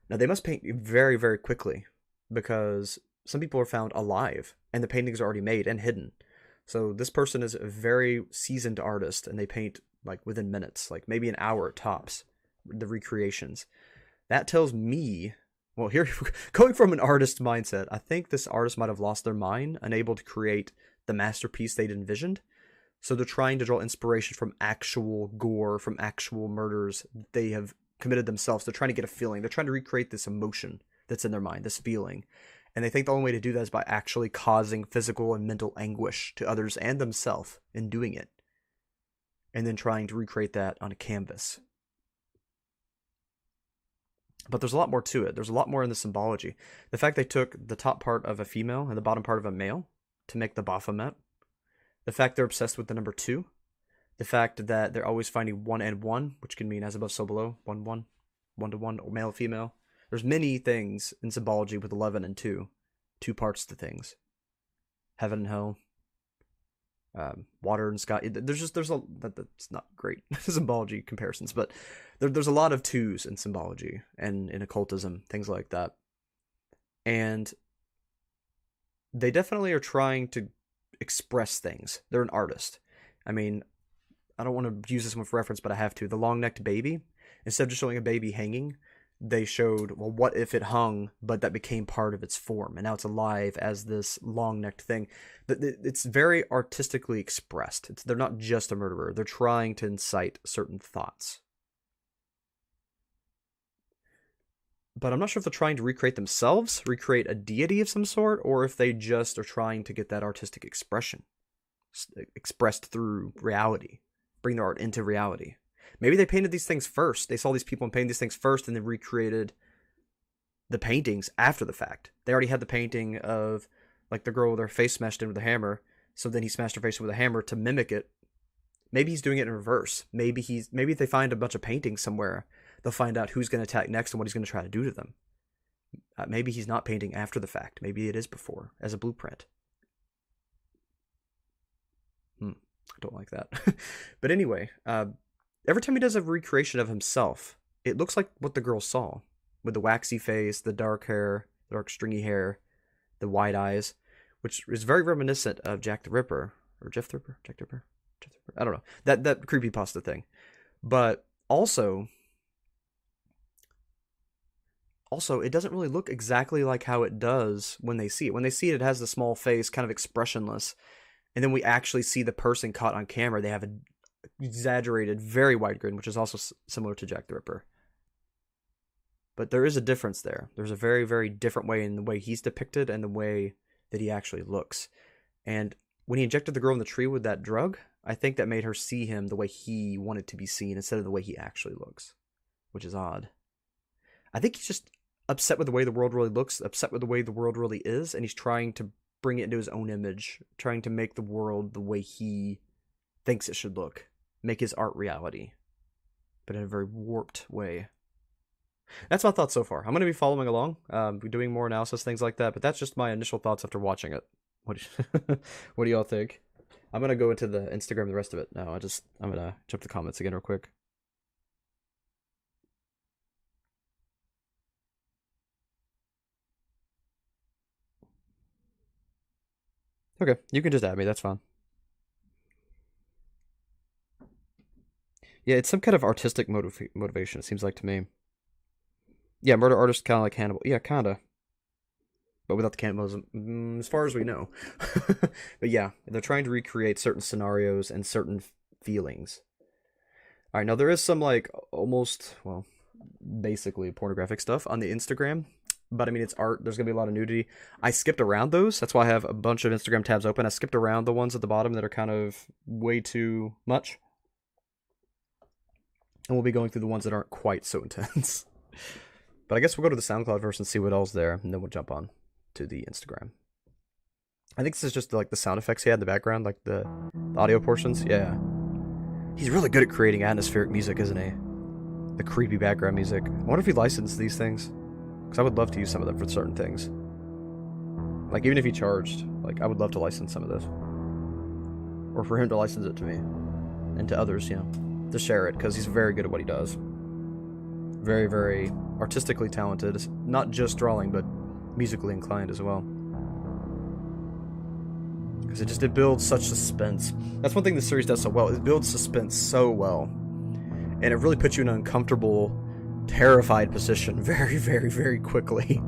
Now, they must paint very, very quickly because some people are found alive and the paintings are already made and hidden. So this person is a very seasoned artist and they paint like within minutes, like maybe an hour tops, the recreations. That tells me, well, here, going from an artist mindset, I think this artist might have lost their mind, unable to create the masterpiece they'd envisioned. So they're trying to draw inspiration from actual gore, from actual murders they have committed themselves. They're trying to get a feeling. They're trying to recreate this emotion that's in their mind, this feeling. And they think the only way to do that is by actually causing physical and mental anguish to others and themselves in doing it. And then trying to recreate that on a canvas. But there's a lot more to it. There's a lot more in the symbology. The fact they took the top part of a female and the bottom part of a male to make the Baphomet. The fact they're obsessed with the number 2. The fact that they're always finding 1 and 1, which can mean as above, so below. 1, 1. 1 to 1, or male, female. There's many things in symbology with 11 and 2. 2 parts to things. Heaven and hell. Water and sky. There's a... That's not great symbology comparisons, but there's a lot of 2s in symbology and in occultism, things like that. And they definitely are trying to express things. They're an artist. I mean, I don't want to use this one for reference, but I have to. The long-necked baby, instead of just showing a baby hanging, they showed, well, what if it hung, but that became part of its form, and now it's alive as this long-necked thing. It's very artistically expressed. They're not just a murderer. They're trying to incite certain thoughts. But I'm not sure if they're trying to recreate themselves, recreate a deity of some sort, or if they just are trying to get that artistic expression expressed through reality, bring their art into reality. Maybe they painted these things first. They saw these people and painted these things first, and then recreated the paintings after the fact. They already had the painting of like the girl with her face smashed in with a hammer, so then he smashed her face with a hammer to mimic it. Maybe he's doing it in reverse. Maybe if they find a bunch of paintings somewhere, they'll find out who's going to attack next and what he's going to try to do to them. Maybe he's not painting after the fact. Maybe it is before, as a blueprint. I don't like that. But anyway, every time he does a recreation of himself, it looks like what the girl saw, with the waxy face, the dark hair, dark stringy hair, the wide eyes, which is very reminiscent of Jack the Ripper, or Jeff the Ripper, Jack the Ripper, I don't know, that creepypasta thing. But also, it doesn't really look exactly like how it does when they see it. When they see it, it has the small face, kind of expressionless. And then we actually see the person caught on camera. They have an exaggerated, very wide grin, which is also similar to Jack the Ripper. But there is a difference there. There's a very, very different way in the way he's depicted and the way that he actually looks. And when he injected the girl in the tree with that drug, I think that made her see him the way he wanted to be seen instead of the way he actually looks, which is odd. I think he's just upset with the way the world really looks, upset with the way the world really is, and he's trying to bring it into his own image, trying to make the world the way he thinks it should look, make his art reality, but in a very warped way. That's my thoughts so far. I'm going to be following along, doing more analysis, things like that, but that's just my initial thoughts after watching it. What do y'all think? I'm going to go into the Instagram, the rest of it now. I'm going to jump to the comments again real quick. Okay, you can just add me, that's fine. Yeah, it's some kind of artistic motivation, it seems like to me. Yeah, murder artist kind of like Hannibal. Yeah, kind of. But without the cannibalism, as far as we know. But yeah, they're trying to recreate certain scenarios and certain feelings. Alright, now there is some like almost, well, basically pornographic stuff on the Instagram. But I mean, it's art. There's going to be a lot of nudity. I skipped around those. That's why I have a bunch of Instagram tabs open. I skipped around the ones at the bottom that are kind of way too much. And we'll be going through the ones that aren't quite so intense. But I guess we'll go to the SoundCloud version and see what else there, and then we'll jump on to the Instagram. I think this is just like the sound effects he had in the background, like the audio portions. Yeah. He's really good at creating atmospheric music, isn't he? The creepy background music. I wonder if he licensed these things. Because I would love to use some of them for certain things. Like, even if he charged, like, I would love to license some of this. Or for him to license it to me. And to others, you know. To share it, because he's very good at what he does. Very, very artistically talented. Not just drawing, but musically inclined as well. Because it builds such suspense. That's one thing the series does so well. It builds suspense so well. And it really puts you in an uncomfortable, terrified position very, very, very quickly.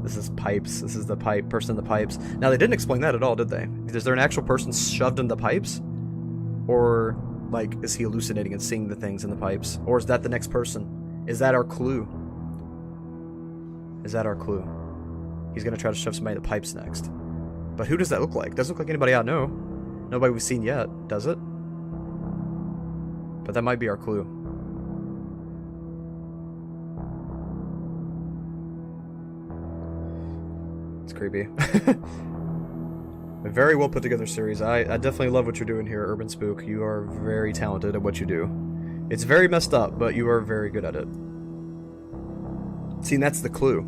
This is pipes. This is the person in the pipes. Now, they didn't explain that at all, did they? Is there an actual person shoved in the pipes? Or, like, is he hallucinating and seeing the things in the pipes? Or is that the next person? Is that our clue? Is that our clue? He's gonna try to shove somebody in the pipes next. But who does that look like? Doesn't look like anybody I know. Nobody we've seen yet, does it? But that might be our clue. It's creepy. A very well put together series. I definitely love what you're doing here, UrbanSPOOK. You are very talented at what you do. It's very messed up, but you are very good at it. See, and that's the clue.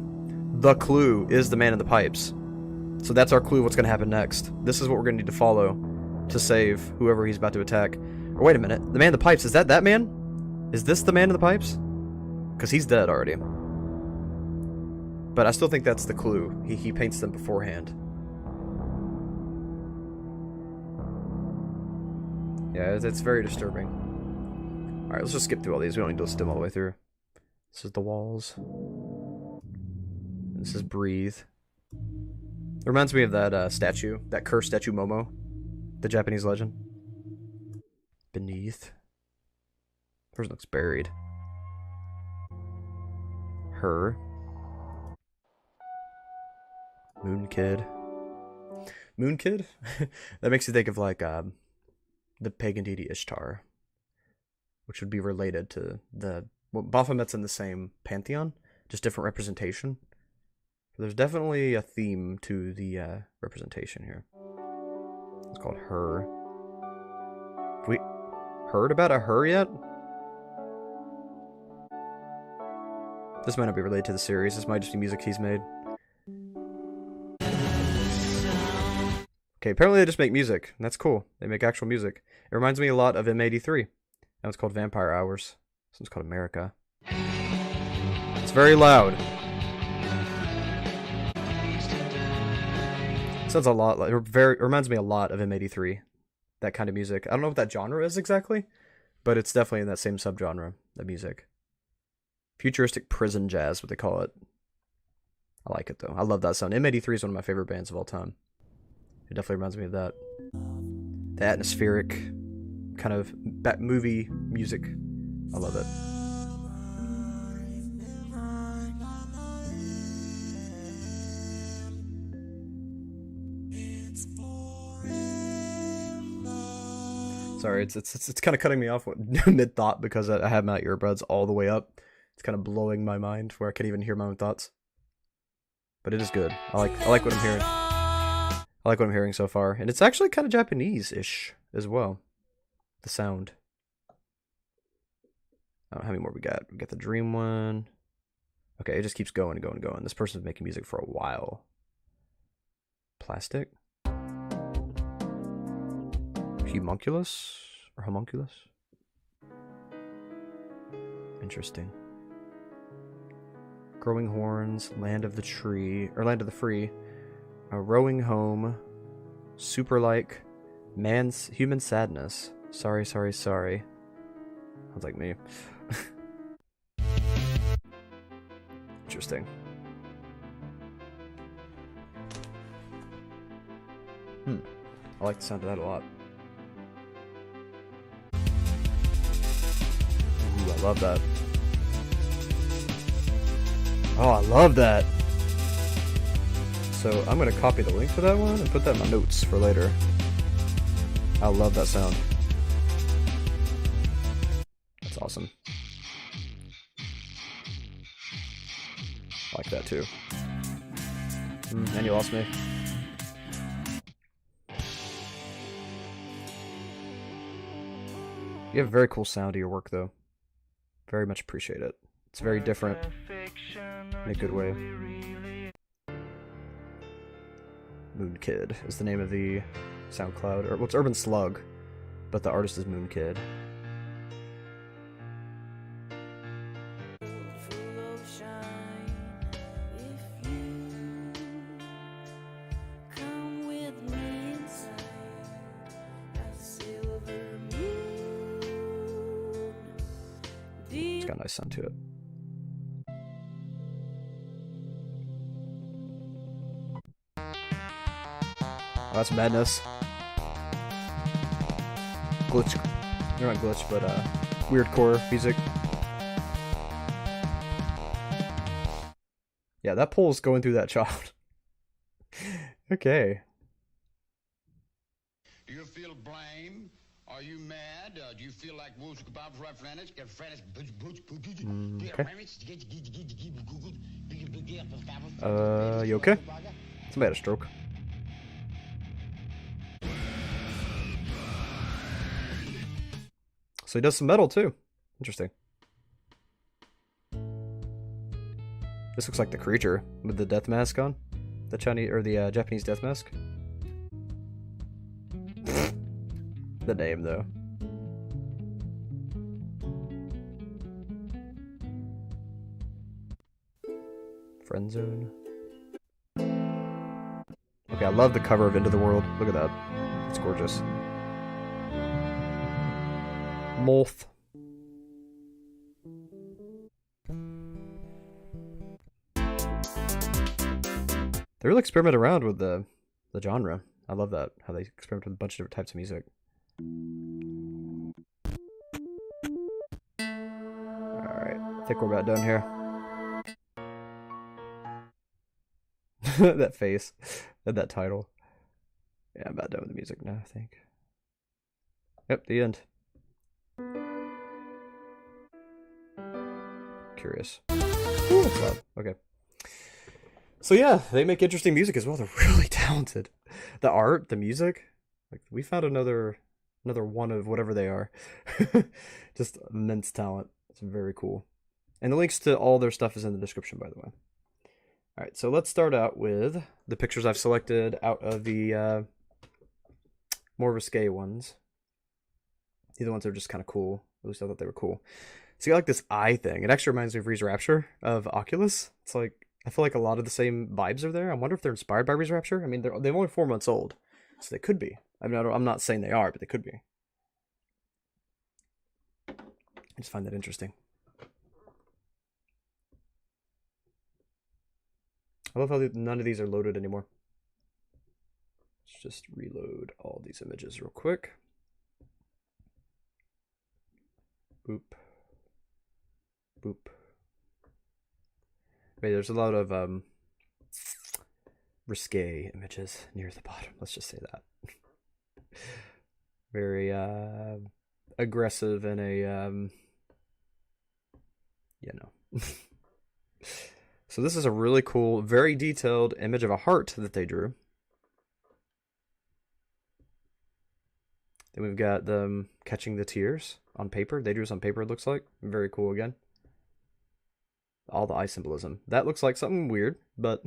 The clue is the man in the pipes. So that's our clue what's going to happen next. This is what we're going to need to follow to save whoever he's about to attack. Or wait a minute. The man in the pipes, is that man? Is this the man in the pipes? Because he's dead already. But I still think that's the clue. He paints them beforehand. Yeah, it's very disturbing. Alright, let's just skip through all these. We don't need to listen to them all the way through. This is the walls. This is breathe. It reminds me of that statue, that cursed statue Momo, the Japanese legend. Beneath. Person looks buried. Her. Moon Kid. Moon Kid? That makes you think of like the pagan deity Ishtar, which would be related to the Baphomet's in the same pantheon, just different representation. There's definitely a theme to the representation here. It's called Her. Have we heard about a Her yet? This might not be related to the series. This might just be music he's made. Okay, apparently they just make music. That's cool. They make actual music. It reminds me a lot of M83. That one's called Vampire Hours. This one's called America. It's very loud. Sounds a lot like, it reminds me a lot of M83. That kind of music. I don't know what that genre is exactly, but it's definitely in that same subgenre, the music. Futuristic prison jazz, what they call it. I like it though. I love that sound. M83 is one of my favorite bands of all time. It definitely reminds me of that. The atmospheric kind of movie music. I love it. Sorry, it's kind of cutting me off mid thought because I have my earbuds all the way up. It's kind of blowing my mind where I can't even hear my own thoughts. But it is good. I like what I'm hearing. I like what I'm hearing so far, and it's actually kind of Japanese-ish as well. The sound. I don't know how many more we got. We got the dream one. Okay, it just keeps going and going and going. This person's making music for a while. Plastic. Homunculus or homunculus? Interesting. Growing horns, land of the tree or land of the free, rowing home, super like, man's human sadness. Sorry, sorry, sorry. Sounds like me. Interesting. I like the sound of that a lot. Ooh, I love that. Oh, I love that. So I'm gonna copy the link for that one and put that in my notes for later. I love that sound. That's awesome. I like that too. And you lost me. You have a very cool sound to your work though. Very much appreciate it. It's very different in a good way. Moon Kid is the name of the SoundCloud, or well, it's Urban Slug, but the artist is Moon Kid. It's got a nice sound to it. Oh, that's madness. Glitch. Not glitch, but weird core music. Yeah, that pole's going through that child. Okay. Do you feel blame? Are you mad? Do you feel like okay. You okay? Somebody had a stroke. So he does some metal too. Interesting. This looks like the creature with the death mask on. The Chinese or the Japanese death mask. The name though. Friend zone. Okay, I love the cover of Into the World. Look at that. It's gorgeous. Moth. They really experiment around with the genre. I love that, how they experiment with a bunch of different types of music. Alright, I think we're about done here. That face and that title. Yeah, I'm about done with the music now, I think. Yep, the end. Curious. Ooh, that's loud. Okay. So yeah, they make interesting music as well. They're really talented. The art, the music, like we found another one of whatever they are. Just immense talent. It's very cool. And the links to all their stuff is in the description, by the way. All right, so let's start out with the pictures I've selected out of the more risque ones. These ones are just kind of cool. At least I thought they were cool. So you got like this eye thing. It actually reminds me of Reese Rapture of Oculus. It's like I feel like a lot of the same vibes are there. I wonder if they're inspired by Reese Rapture. I mean, they're only 4 months old, so they could be. I mean, I'm not saying they are, but they could be. I just find that interesting. I love how none of these are loaded anymore. Let's just reload all these images real quick. Boop. Boop. Wait, there's a lot of risque images near the bottom. Let's just say that. Very aggressive and a you know. So this is a really cool, very detailed image of a heart that they drew. Then we've got them catching the tears on paper. They drew this on paper, it looks like. Very cool again. All the eye symbolism. That looks like something weird, but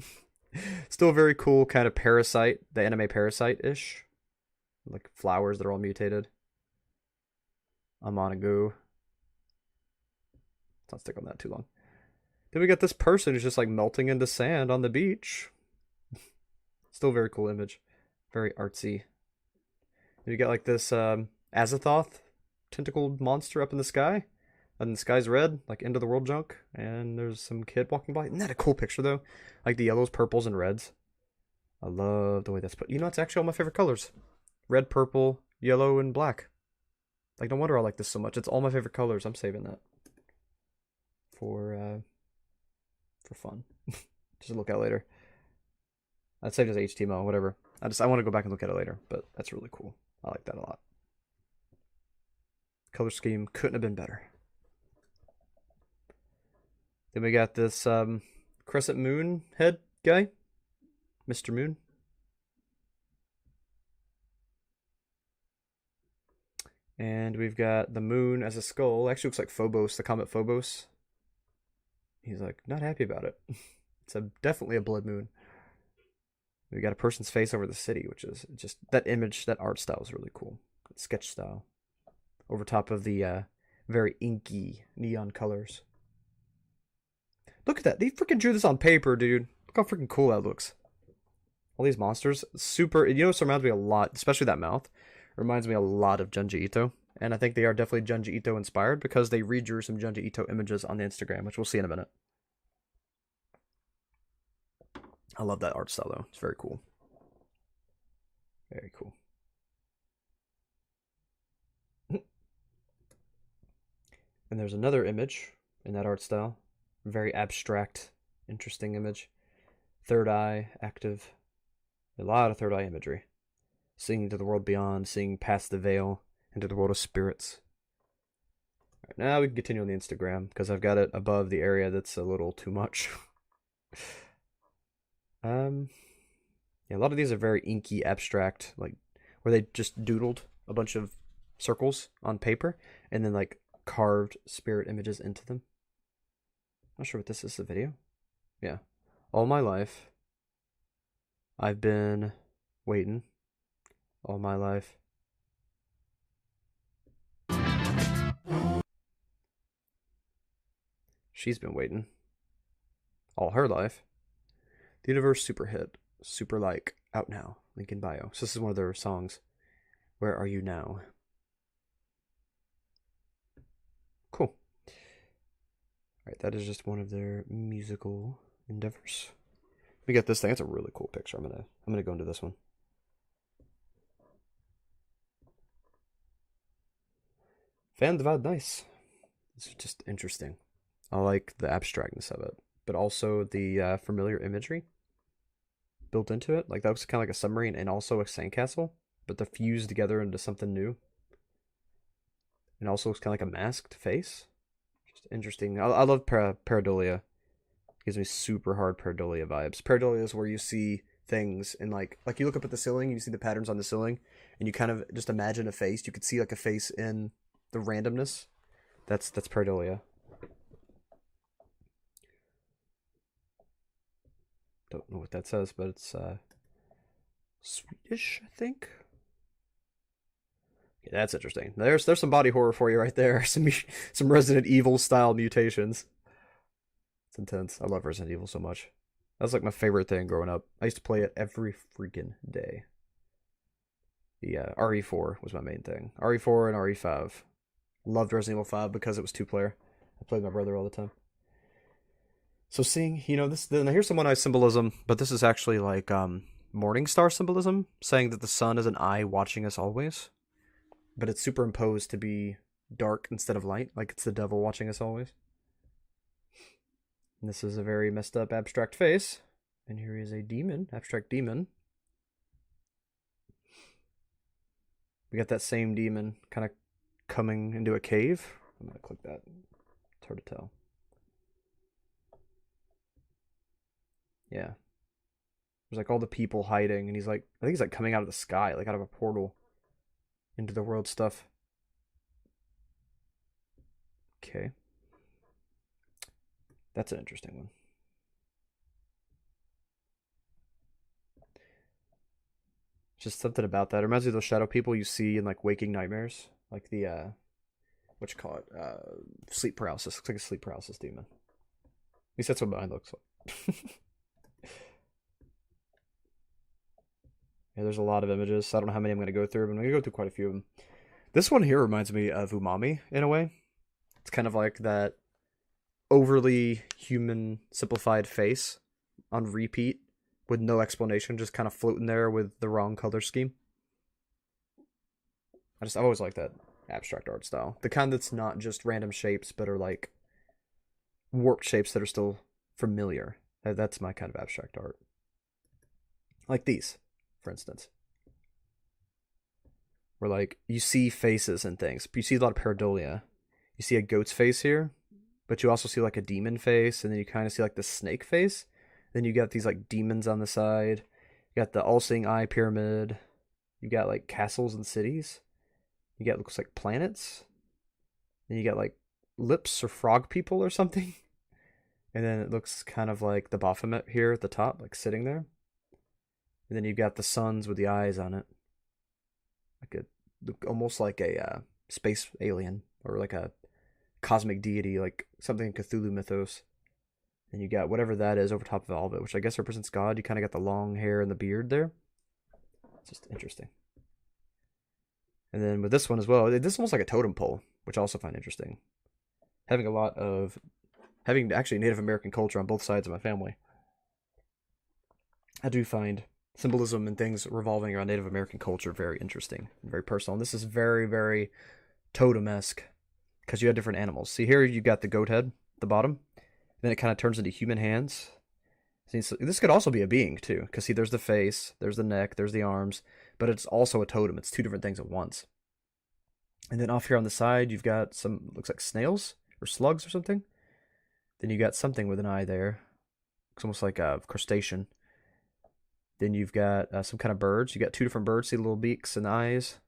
still very cool, kind of Parasite, the anime Parasite-ish. Like flowers that are all mutated. Amanagu. Let's not stick on that too long. Then we got this person who's just like melting into sand on the beach. Still very cool image. Very artsy. You got like this Azathoth tentacled monster up in the sky. And the sky's red, like end of the world junk. And there's some kid walking by. Isn't that a cool picture though? Like the yellows, purples, and reds. I love the way that's put. You know, it's actually all my favorite colors. Red, purple, yellow, and black. Like, no wonder I like this so much. It's all my favorite colors. I'm saving that for fun. Just to look at later. I'd save it as HTML, whatever. I want to go back and look at it later, but that's really cool. I like that a lot. Color scheme couldn't have been better. Then we got this crescent moon head guy, Mr. Moon. And we've got the moon as a skull. Actually looks like Phobos, the comet Phobos. He's like not happy about it. It's definitely a blood moon. We got a person's face over the city, which is just that image, that art style is really cool. Sketch style. Over top of the very inky neon colors. Look at that. They freaking drew this on paper, dude. Look how freaking cool that looks. All these monsters. Super. You know, this reminds me a lot, especially that mouth. Reminds me a lot of Junji Ito. And I think they are definitely Junji Ito inspired because they redrew some Junji Ito images on the Instagram, which we'll see in a minute. I love that art style, though. It's very cool. Very cool. And there's another image in that art style. Very abstract, interesting image. Third eye, active. A lot of third eye imagery. Seeing to the world beyond, seeing past the veil into the world of spirits. All right, now we can continue on the Instagram because I've got it above the area that's a little too much. Yeah, a lot of these are very inky, abstract, like where they just doodled a bunch of circles on paper and then like carved spirit images into them. Not sure what this is, the video. Yeah. All my life, I've been waiting. All my life. She's been waiting. All her life. The Universe super hit. Super like. Out now. Link in bio. So this is one of their songs. Where are you now? Cool. Alright, that is just one of their musical endeavors. We got this thing. That's a really cool picture. I'm gonna go into this one. Fan divide, nice. It's just interesting. I like the abstractness of it, but also the familiar imagery built into it. Like that looks kind of like a submarine and also a sandcastle, but they're fused together into something new. And also looks kind of like a masked face. Just interesting. I love pareidolia. Gives me super hard pareidolia vibes. Pareidolia is where you see things and like you look up at the ceiling and you see the patterns on the ceiling and you kind of just imagine a face. You could see like a face in the randomness. That's pareidolia. Don't know what that says, but it's Swedish, I think. Yeah, that's interesting. There's some body horror for you right there. Some Resident Evil style mutations. It's intense. I love Resident Evil so much. That's like my favorite thing growing up. I used to play it every freaking day. The RE4 was my main thing. RE4 and RE5. Loved Resident Evil 5 because it was 2-player. I played with my brother all the time. So seeing, this, then here's some one-eye symbolism, but this is actually like morning star symbolism, saying that the sun is an eye watching us always. But it's superimposed to be dark instead of light, like it's the devil watching us always. And this is a very messed up abstract face. And here is a demon, abstract demon. We got that same demon kind of coming into a cave. I'm going to click that. It's hard to tell. Yeah. There's like all the people hiding, and I think he's like coming out of the sky, like out of a portal into the world stuff. Okay. That's an interesting one. Just something about that. It reminds me of those shadow people you see in like waking nightmares. Like the what you call it? Sleep paralysis. Looks like a sleep paralysis demon. At least that's what mine looks like. Yeah, there's a lot of images. I don't know how many I'm going to go through, but I'm going to go through quite a few of them. This one here reminds me of Umami in a way. It's kind of like that overly human simplified face on repeat with no explanation, just kind of floating there with the wrong color scheme. I've always liked that abstract art style. The kind that's not just random shapes, but are like warped shapes that are still familiar. That's my kind of abstract art. Like these, for instance. Where like you see faces and things. You see a lot of pareidolia. You see a goat's face here, but you also see like a demon face, and then you kind of see like the snake face. Then you got these like demons on the side. You got the all-seeing eye pyramid. You got like castles and cities. You got looks like planets. Then you got like lips or frog people or something. And then it looks kind of like the Baphomet here at the top, like sitting there. And then you've got the suns with the eyes on it. Like almost like a space alien or like a cosmic deity, like something in Cthulhu mythos. And you got whatever that is over top of all of it, which I guess represents God. You kind of got the long hair and the beard there. It's just interesting. And then with this one as well, this is almost like a totem pole, which I also find interesting. Having actually Native American culture on both sides of my family, I do find symbolism and things revolving around Native American culture very interesting and very personal. And this is very, very totem-esque because you have different animals. See here, you got the goat head at the bottom. Then it kind of turns into human hands. See, so this could also be a being too, because see, there's the face, there's the neck, there's the arms, but it's also a totem. It's two different things at once. And then off here on the side, you've got some, looks like snails or slugs or something. Then you got something with an eye there. Looks almost like a crustacean. Then you've got some kind of birds. You got two different birds. See the little beaks and eyes,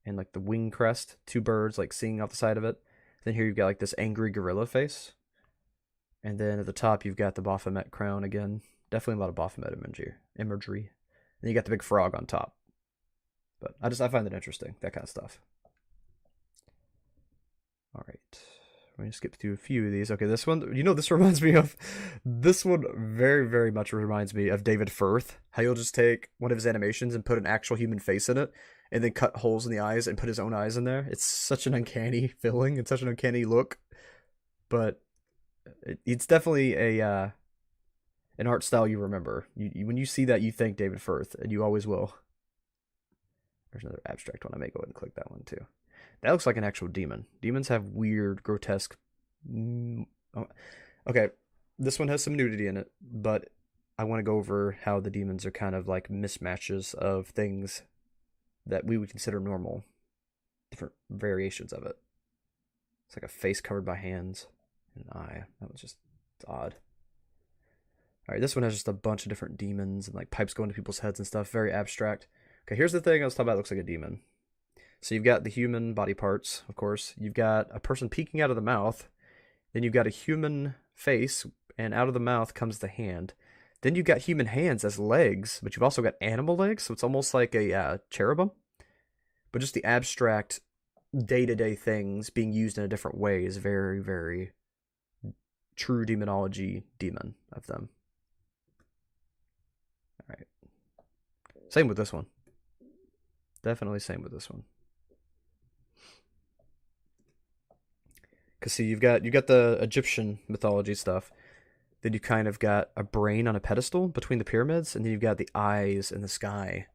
and like the wing crest. Two birds like seeing off the side of it. Then here you've got like this angry gorilla face. And then at the top, you've got the Baphomet crown again. Definitely a lot of Baphomet imagery. And then you got the big frog on top. But I find it interesting, that kind of stuff. All right. We're going to skip through a few of these. Okay, this one, this reminds me of, this one very, very much reminds me of David Firth. How you'll just take one of his animations and put an actual human face in it, and then cut holes in the eyes and put his own eyes in there. It's such an uncanny feeling and such an uncanny look. But it's definitely An art style you remember. When you see that, you think David Firth, and you always will. There's another abstract one. I may go ahead and click that one too. That looks like an actual demon. Demons have weird, grotesque... Okay, this one has some nudity in it, but I want to go over how the demons are kind of like mismatches of things that we would consider normal. Different variations of it. It's like a face covered by hands and an eye. That was just odd. Alright, this one has just a bunch of different demons and like pipes going to people's heads and stuff. Very abstract. Okay, here's the thing I was talking about. It looks like a demon. So you've got the human body parts, of course. You've got a person peeking out of the mouth. Then you've got a human face, and out of the mouth comes the hand. Then you've got human hands as legs, but you've also got animal legs, so it's almost like a cherubim. But just the abstract day-to-day things being used in a different way is very, very true demonology demon of them. Alright. Same with this one. Definitely same with this one. Because see, you've got the Egyptian mythology stuff. Then you kind of got a brain on a pedestal between the pyramids, and then you've got the eyes in the sky,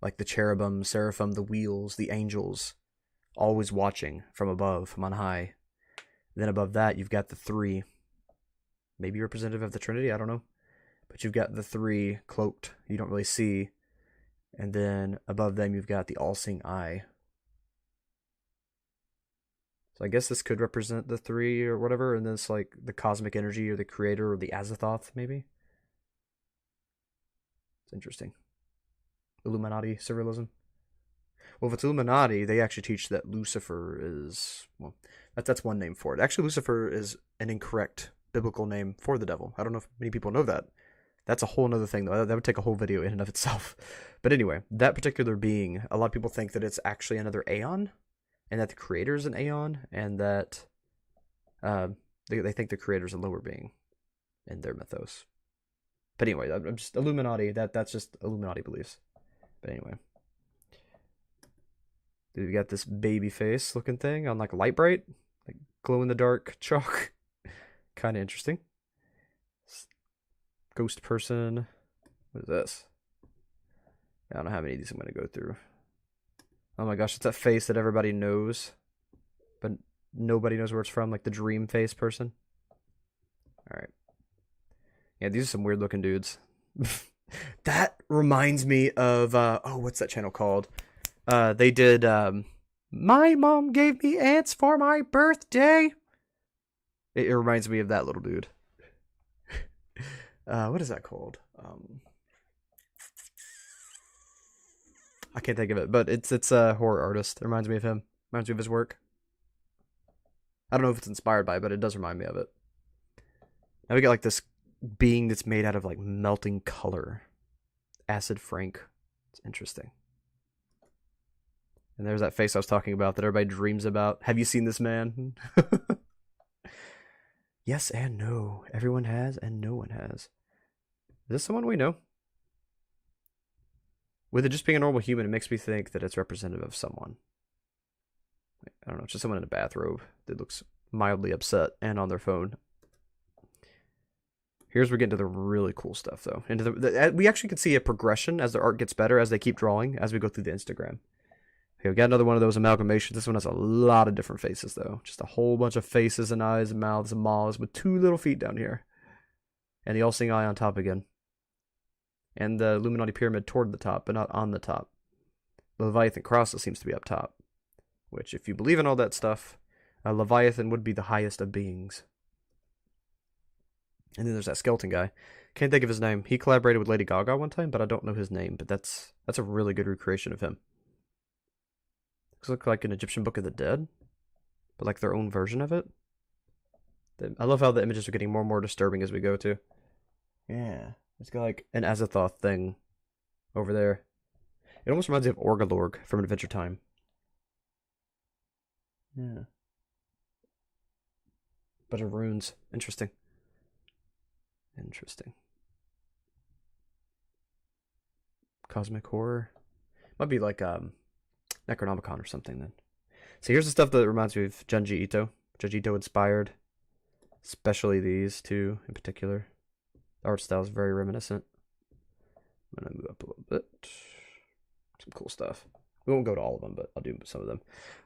like the cherubim, seraphim, the wheels, the angels, always watching from above, from on high. Then above that, you've got the three, maybe representative of the Trinity, I don't know. But you've got the three cloaked, you don't really see. And then above them, you've got the all-seeing eye. So I guess this could represent the three or whatever, and then it's like the cosmic energy or the creator or the Azathoth, maybe. It's interesting. Illuminati surrealism. Well, if it's Illuminati, they actually teach that Lucifer is, well, that's one name for it. Actually, Lucifer is an incorrect biblical name for the devil. I don't know if many people know that. That's a whole other thing, though. That would take a whole video in and of itself. But anyway, that particular being, a lot of people think that it's actually another aeon, and that the creator is an aeon, and that they think the creator is a lower being in their mythos. But anyway, I'm just Illuminati. That's just Illuminati beliefs. But anyway, we got this baby face looking thing on like light bright, like glow in the dark chalk. Kind of interesting. Ghost person. What is this? I don't know how many of these I'm going to go through. Oh my gosh, it's that face that everybody knows, but nobody knows where it's from, like the dream face person. Alright. Yeah, these are some weird looking dudes. That reminds me of, oh, what's that channel called? They did, My Mom Gave Me Ants for My Birthday. It reminds me of that little dude. What is that called? I can't think of it, but it's a horror artist. It reminds me of him. Reminds me of his work. I don't know if it's inspired by it, but it does remind me of it. Now we got like this being that's made out of like melting color. Acid Frank. It's interesting. And there's that face I was talking about that everybody dreams about. Have you seen this man? Yes and no. Everyone has and no one has. Is this someone we know? With it just being a normal human, it makes me think that it's representative of someone. I don't know, it's just someone in a bathrobe that looks mildly upset and on their phone. Here's where we get into the really cool stuff, though. We actually can see a progression as their art gets better as they keep drawing as we go through the Instagram. Okay, we got another one of those amalgamations. This one has a lot of different faces, though. Just a whole bunch of faces and eyes and mouths and maws with two little feet down here. And the all-seeing eye on top again. And the Illuminati pyramid toward the top, but not on the top. The Leviathan cross seems to be up top. Which, if you believe in all that stuff, Leviathan would be the highest of beings. And then there's that skeleton guy. Can't think of his name. He collaborated with Lady Gaga one time, but I don't know his name. But that's a really good recreation of him. Looks like an Egyptian Book of the Dead, but like their own version of it. I love how the images are getting more and more disturbing as we go too. Yeah, it's got like an Azathoth thing over there. It almost reminds me of Orgalorg from Adventure Time. Yeah. Bunch of runes. Interesting. Interesting. Cosmic horror. Might be like Necronomicon or something then. So here's the stuff that reminds me of Junji Ito. Junji Ito inspired. Especially these two in particular. The art style is very reminiscent. I'm gonna move up a little bit. Some cool stuff. We won't go to all of them, but I'll do some of them.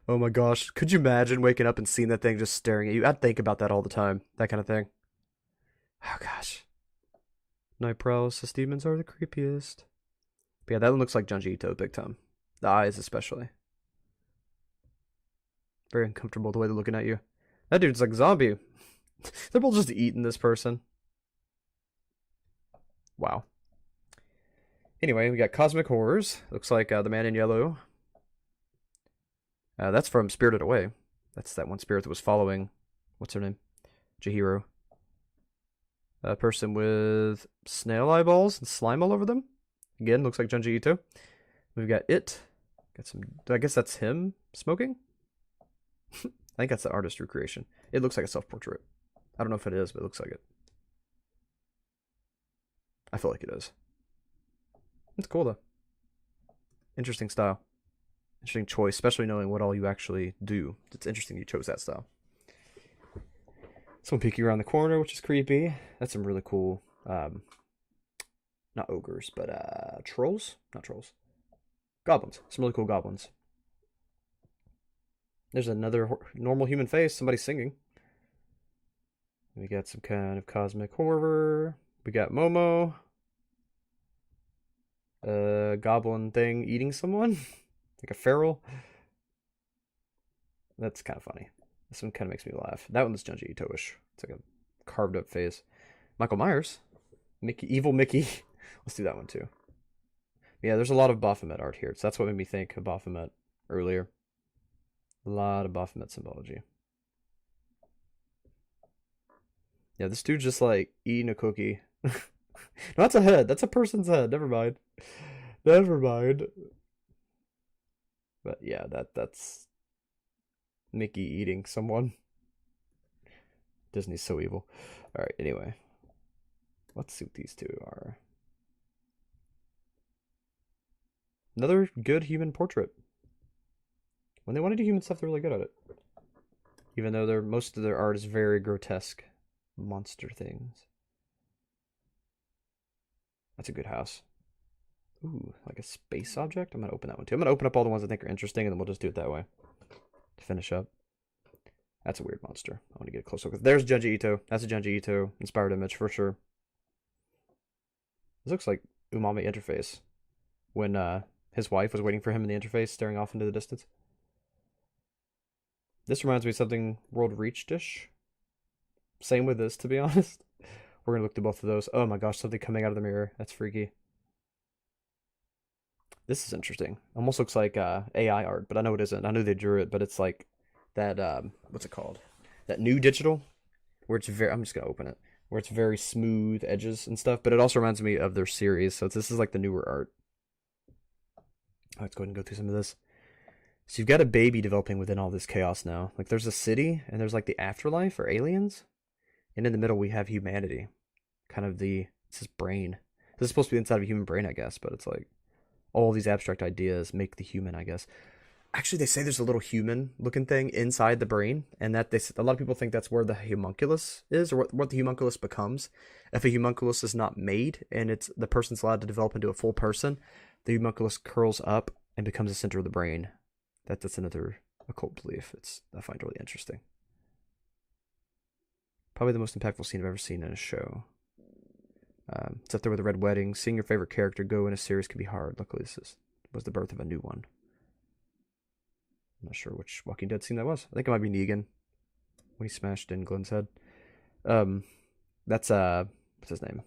Oh my gosh. Could you imagine waking up and seeing that thing just staring at you? I'd think about that all the time. That kind of thing. Oh gosh. Night paralysis demons are the creepiest. But yeah, that one looks like Junji Ito big time. The eyes especially. Very uncomfortable the way they're looking at you. That dude's like a zombie. They're both just eating this person. Wow. Anyway, we got Cosmic Horrors. Looks like the man in yellow. That's from Spirited Away. That's that one spirit that was following, what's her name? Chihiro. A person with snail eyeballs and slime all over them. Again, looks like Junji Ito. We've got It. Got some, I guess that's him smoking? I think that's the artist recreation. It looks like a self-portrait. I don't know if it is, but it looks like it. I feel like it is. It's cool though. Interesting style. Interesting choice, especially knowing what all you actually do. It's interesting you chose that style. Someone peeking around the corner, which is creepy. That's some really cool, not ogres, but trolls? Not trolls. Goblins. Some really cool goblins. There's another normal human face. Somebody singing. We got some kind of cosmic horror. We got Momo. Goblin thing eating someone. Like a feral. That's kind of funny. This one kind of makes me laugh. That one's Junji Ito-ish. It's like a carved up face. Michael Myers. Evil Mickey. Let's do that one too. Yeah, there's a lot of Baphomet art here. So that's what made me think of Baphomet earlier. A lot of Baphomet symbology. Yeah, this dude's just like eating a cookie. No, that's a head. That's a person's head. Never mind. Never mind. But yeah, that's Mickey eating someone. Disney's so evil. Alright, anyway. Let's see what these two are. Another good human portrait. When they want to do human stuff, they're really good at it. Even though most of their art is very grotesque monster things. That's a good house. Ooh, like a space object? I'm going to open that one too. I'm going to open up all the ones I think are interesting, and then we'll just do it that way. To finish up. That's a weird monster. I want to get a close look. There's Junji Ito. That's a Junji Ito inspired image for sure. This looks like Umami Interface. When his wife was waiting for him in the interface, staring off into the distance. This reminds me of something World Reached-ish. Same with this, to be honest. We're going to look through both of those. Oh my gosh, something coming out of the mirror. That's freaky. This is interesting. Almost looks like AI art, but I know it isn't. I know they drew it, but it's like that, what's it called? That new digital, where it's very, I'm just going to open it, where it's very smooth edges and stuff, but it also reminds me of their series, so this is like the newer art. Let's go ahead and go through some of this. So you've got a baby developing within all this chaos now. Like there's a city, and there's like the afterlife, or aliens, and in the middle we have humanity. Kind of it's his brain. This is supposed to be inside of a human brain, I guess, but it's like, all these abstract ideas make the human, I guess. Actually, they say there's a little human-looking thing inside the brain, and that a lot of people think that's where the homunculus is, or what the homunculus becomes. If a homunculus is not made, and the person's allowed to develop into a full person, the homunculus curls up and becomes the center of the brain. That's another occult belief. I find it really interesting. Probably the most impactful scene I've ever seen in a show. It's up there with the Red Wedding. Seeing your favorite character go in a series can be hard. Luckily, this was the birth of a new one. I'm not sure which Walking Dead scene that was. I think it might be Negan when he smashed in Glenn's head. That's what's his name?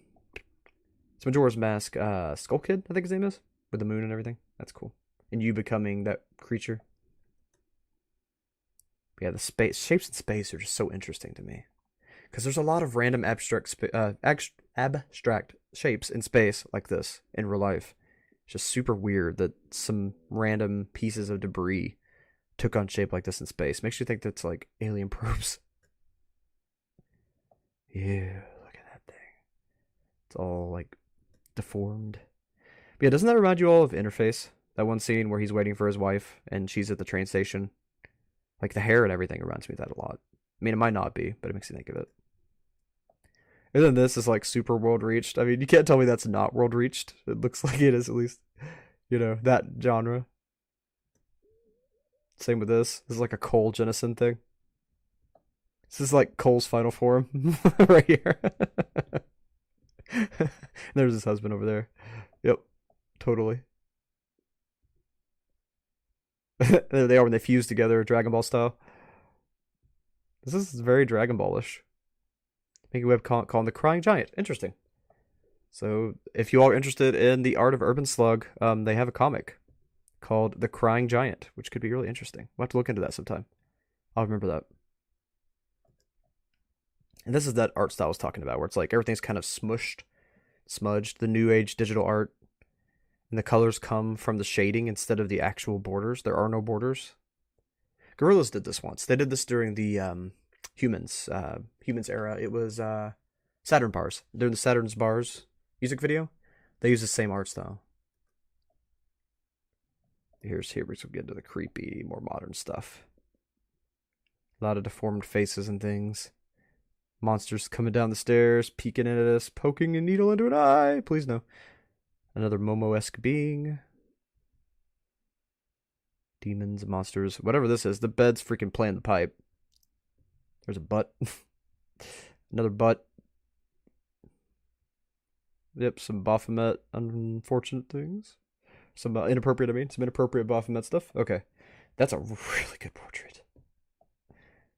It's Majora's Mask. Skull Kid, I think his name is, with the moon and everything. That's cool. And you becoming that creature. Yeah, the shapes in space are just so interesting to me. Because there's a lot of random abstract shapes in space like this in real life. It's just super weird that some random pieces of debris took on shape like this in space. Makes you think that's like alien probes. Yeah, look at that thing. It's all like deformed. But yeah, doesn't that remind you all of Interface? That one scene where he's waiting for his wife and she's at the train station. Like the hair and everything reminds me of that a lot. I mean, it might not be, but it makes you think of it. And then this is like super world reached. I mean, you can't tell me that's not world reached. It looks like it is at least. You know, that genre. Same with this. This is like a Cole Jennison thing. This is like Cole's final form right here. There's his husband over there. Yep, totally. There they are when they fuse together, Dragon Ball style. This is very Dragon Ballish. Making web calling the Crying Giant. Interesting. So, if you all are interested in the art of Urban Slug, they have a comic called The Crying Giant, which could be really interesting. We'll have to look into that sometime. I'll remember that. And this is that art style I was talking about, where it's like everything's kind of smushed, smudged, the new age digital art. And the colors come from the shading instead of the actual borders. There are no borders. Gorillaz did this once. They did this during the Humans era. It was Saturn Bars. During the Saturn's Bars music video, they use the same art style. Here we get into the creepy, more modern stuff. A lot of deformed faces and things. Monsters coming down the stairs, peeking at us, poking a needle into an eye. Please no. Another Momo-esque being. Demons, monsters, whatever this is. The bed's freaking playing the pipe. There's a butt. Another butt. Yep, some Baphomet unfortunate things. Some inappropriate, some inappropriate Baphomet stuff. Okay. That's a really good portrait.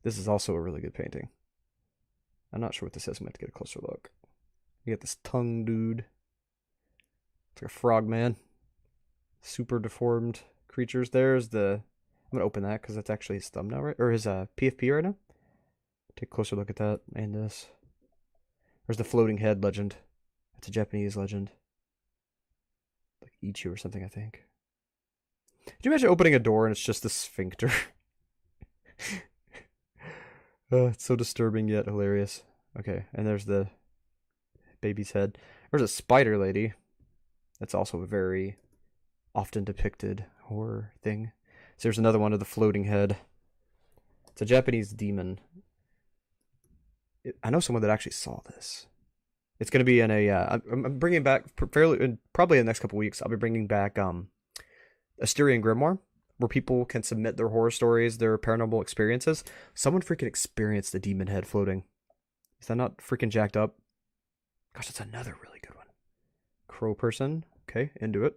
This is also a really good painting. I'm not sure what this is. I'm going to get a closer look. You get this tongue dude. It's like a frog man. Super deformed creatures. There's the... I'm going to open that because that's actually his thumbnail, right? Or his PFP right now. Take a closer look at that. And this. There's the floating head legend. It's a Japanese legend. Like Ichi or something, I think. Could you imagine opening a door and it's just the sphincter? It's so disturbing yet hilarious. Okay, and there's the baby's head. There's a spider lady. That's also a very often depicted horror thing. So there's another one of the floating head. It's a Japanese demon. I know someone that actually saw this. It's going to be in a... I'm bringing back, probably in the next couple weeks, I'll be bringing back Asterian Grimoire, where people can submit their horror stories, their paranormal experiences. Someone freaking experienced the demon head floating. Is that not freaking jacked up? Gosh, that's another really good one. Crow person. Okay, into it.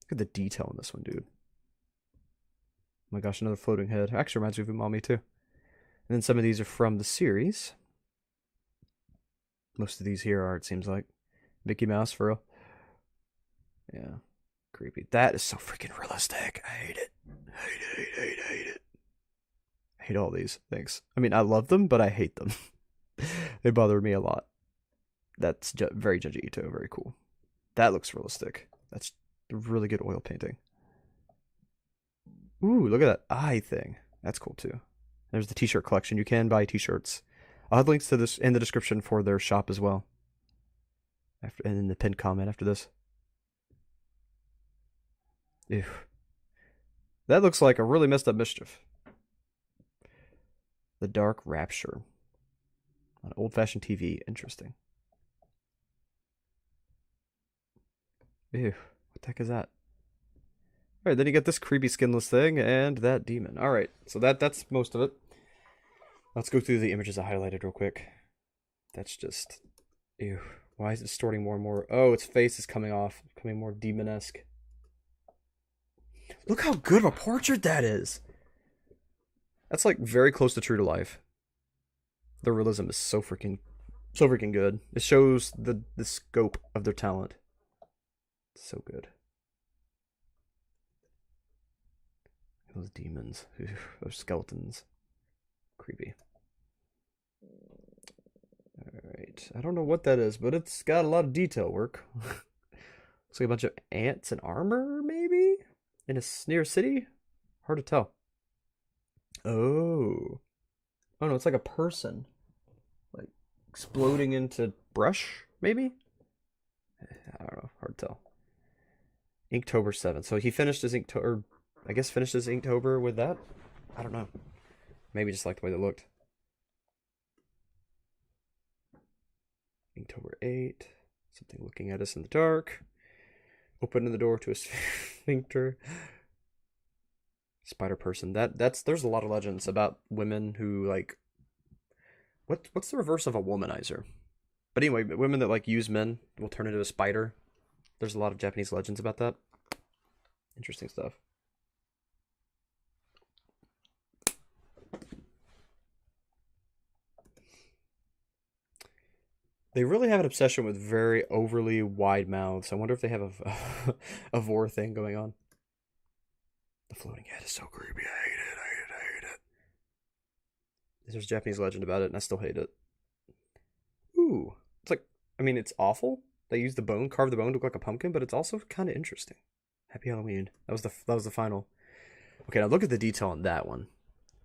Look at the detail in this one, dude. Oh my gosh, another floating head. Actually reminds me of Umami, too. And then some of these are from the series. Most of these here are, it seems like. Mickey Mouse, for real. Yeah. Creepy. That is so freaking realistic. I hate it. Hate it. I hate all these things. I mean, I love them, but I hate them. They bother me a lot. That's very Junji Ito. Very cool. That looks realistic. That's a really good oil painting. Ooh, look at that eye thing. That's cool, too. There's the t-shirt collection. You can buy t-shirts. I'll have links to this in the description for their shop as well. And in the pinned comment after this. Ew. That looks like a really messed up mischief. The Dark Rapture. On old-fashioned TV. Interesting. Ew. What the heck is that? Alright, then you get this creepy skinless thing and that demon. Alright, so that's most of it. Let's go through the images I highlighted real quick. That's just... Ew. Why is it distorting more and more? Oh, its face is coming off. Becoming more demon-esque. Look how good of a portrait that is! That's like very close to true to life. The realism is so freaking good. It shows the scope of their talent. So good. Those demons. Those skeletons. Creepy. Alright. I don't know what that is, but it's got a lot of detail work. Looks like a bunch of ants in armor, maybe? In a near city? Hard to tell. Oh. Oh no, it's like a person. Like exploding into brush, maybe? I don't know. Hard to tell. Inktober 7th. So he finished his Inktober, I guess finished his Inktober with that? I don't know. Maybe just like the way they looked. Inktober 8. Something looking at us in the dark. Opening the door to a sphincter. Spider person. There's a lot of legends about women who like what's the reverse of a womanizer? But anyway, women that like use men will turn into a spider. There's a lot of Japanese legends about that. Interesting stuff. They really have an obsession with very overly wide mouths. I wonder if they have a vor thing going on. The floating head is so creepy. I hate it. I hate it. There's a Japanese legend about it, and I still hate it. Ooh. It's like, I mean, it's awful. They use the bone, carve the bone to look like a pumpkin, but it's also kind of interesting. Happy Halloween. That was the final. Okay, now look at the detail on that one.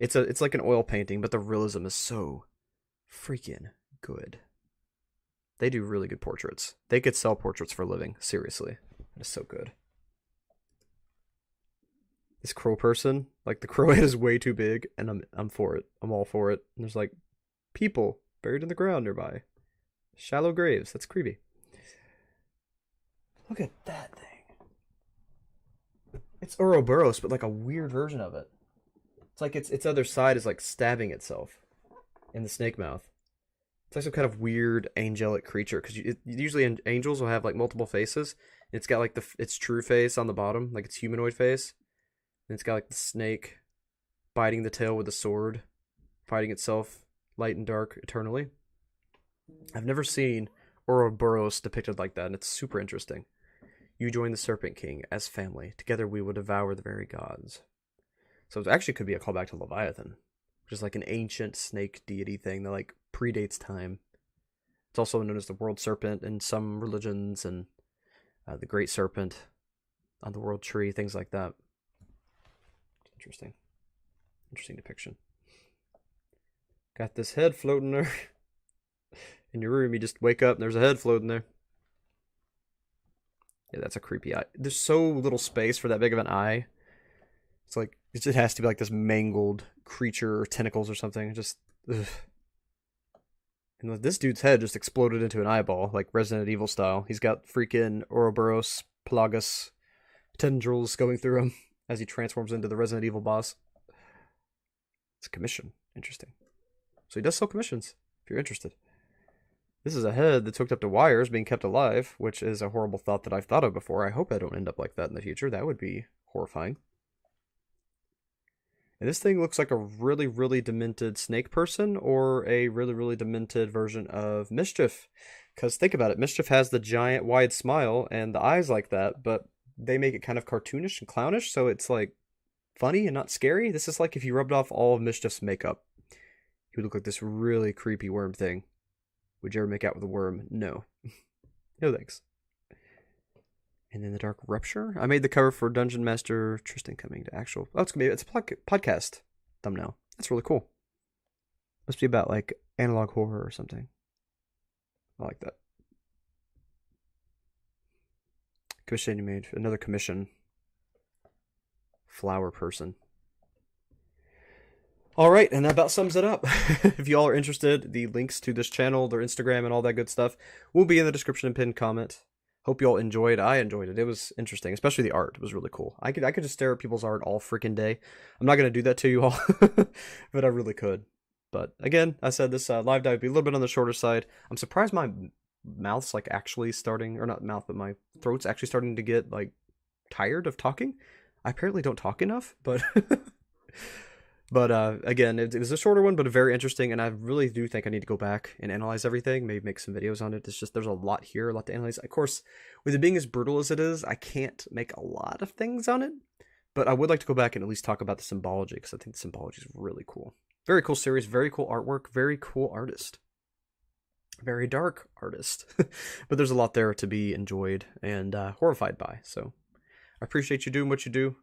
It's like an oil painting, but the realism is so freaking good. They do really good portraits. They could sell portraits for a living. Seriously. That is so good. This crow person, like the crow head is way too big, and I'm for it. I'm all for it. And there's like people buried in the ground nearby. Shallow graves. That's creepy. Look at that thing. It's Ouroboros, but like a weird version of it. It's like its other side is like stabbing itself in the snake mouth. It's like some kind of weird angelic creature, because usually angels will have like multiple faces. It's got like its true face on the bottom, like its humanoid face. And it's got like the snake biting the tail with a sword, fighting itself light and dark eternally. I've never seen Ouroboros depicted like that, and it's super interesting. You join the Serpent King as family. Together we will devour the very gods. So it actually could be a callback to Leviathan, which is like an ancient snake deity thing that like predates time. It's also known as the world serpent in some religions, and the great serpent on the world tree, things like that. Interesting depiction. Got this head floating there. In your room, you just wake up and there's a head floating there. Yeah, that's a creepy eye. There's so little space for that big of an eye. It's like, it just has to be like this mangled creature or tentacles or something. Just, ugh. And this dude's head just exploded into an eyeball, like Resident Evil style. He's got freaking Ouroboros Plagas tendrils going through him as he transforms into the Resident Evil boss. It's a commission. Interesting. So he does sell commissions, if you're interested. This is a head that's hooked up to wires being kept alive, which is a horrible thought that I've thought of before. I hope I don't end up like that in the future. That would be horrifying. And this thing looks like a really, really demented snake person, or a really, really demented version of Mischief. Because think about it, Mischief has the giant wide smile and the eyes like that, but they make it kind of cartoonish and clownish, so it's like funny and not scary. This is like if you rubbed off all of Mischief's makeup. He would look like this really creepy worm thing. Would you ever make out with a worm? No. No thanks. And then the Dark Rupture. I made the cover for Dungeon Master Tristan coming to actual. Oh, it's a podcast thumbnail. That's really cool. Must be about like analog horror or something. I like that. Commission you made. Another commission. Flower person. All right, and that about sums it up. If y'all are interested, the links to this channel, their Instagram, and all that good stuff will be in the description and pinned comment. Hope y'all enjoyed. I enjoyed it. It was interesting, especially the art. It was really cool. I could just stare at people's art all freaking day. I'm not gonna do that to you all, but I really could. But again, I said this live dive would be a little bit on the shorter side. I'm surprised my mouth's like actually starting, or not mouth, but my throat's actually starting to get like tired of talking. I apparently don't talk enough, but. But again, it was a shorter one, but very interesting, and I really do think I need to go back and analyze everything, maybe make some videos on it. It's just, there's a lot here, a lot to analyze. Of course, with it being as brutal as it is, I can't make a lot of things on it, but I would like to go back and at least talk about the symbology, because I think the symbology is really cool. Very cool series, very cool artwork, very cool artist. Very dark artist. But there's a lot there to be enjoyed and horrified by, so I appreciate you doing what you do.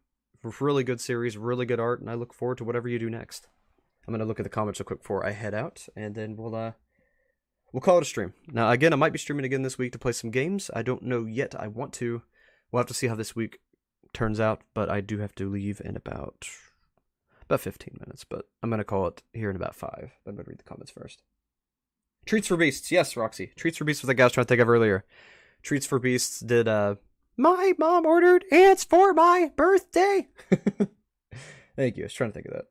Really good series, really good art, and I look forward to whatever you do next. I'm gonna look at the comments real quick before I head out, and then we'll call it a stream. Now, again, I might be streaming again this week to play some games. I don't know yet. I want to. We'll have to see how this week turns out, but I do have to leave in about 15 minutes. But I'm gonna call it here in about 5. I'm gonna read the comments first. Treats for Beasts. Yes, Roxy. Treats for Beasts was the guy I was trying to think of earlier. Treats for Beasts did, my mom ordered ants for my birthday. Thank you. I was trying to think of that.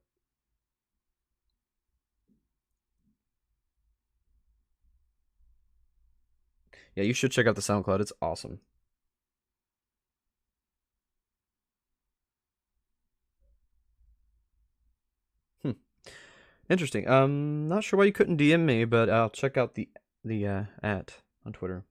Yeah, you should check out the SoundCloud. It's awesome. Interesting. Not sure why you couldn't DM me, but I'll check out the at on Twitter.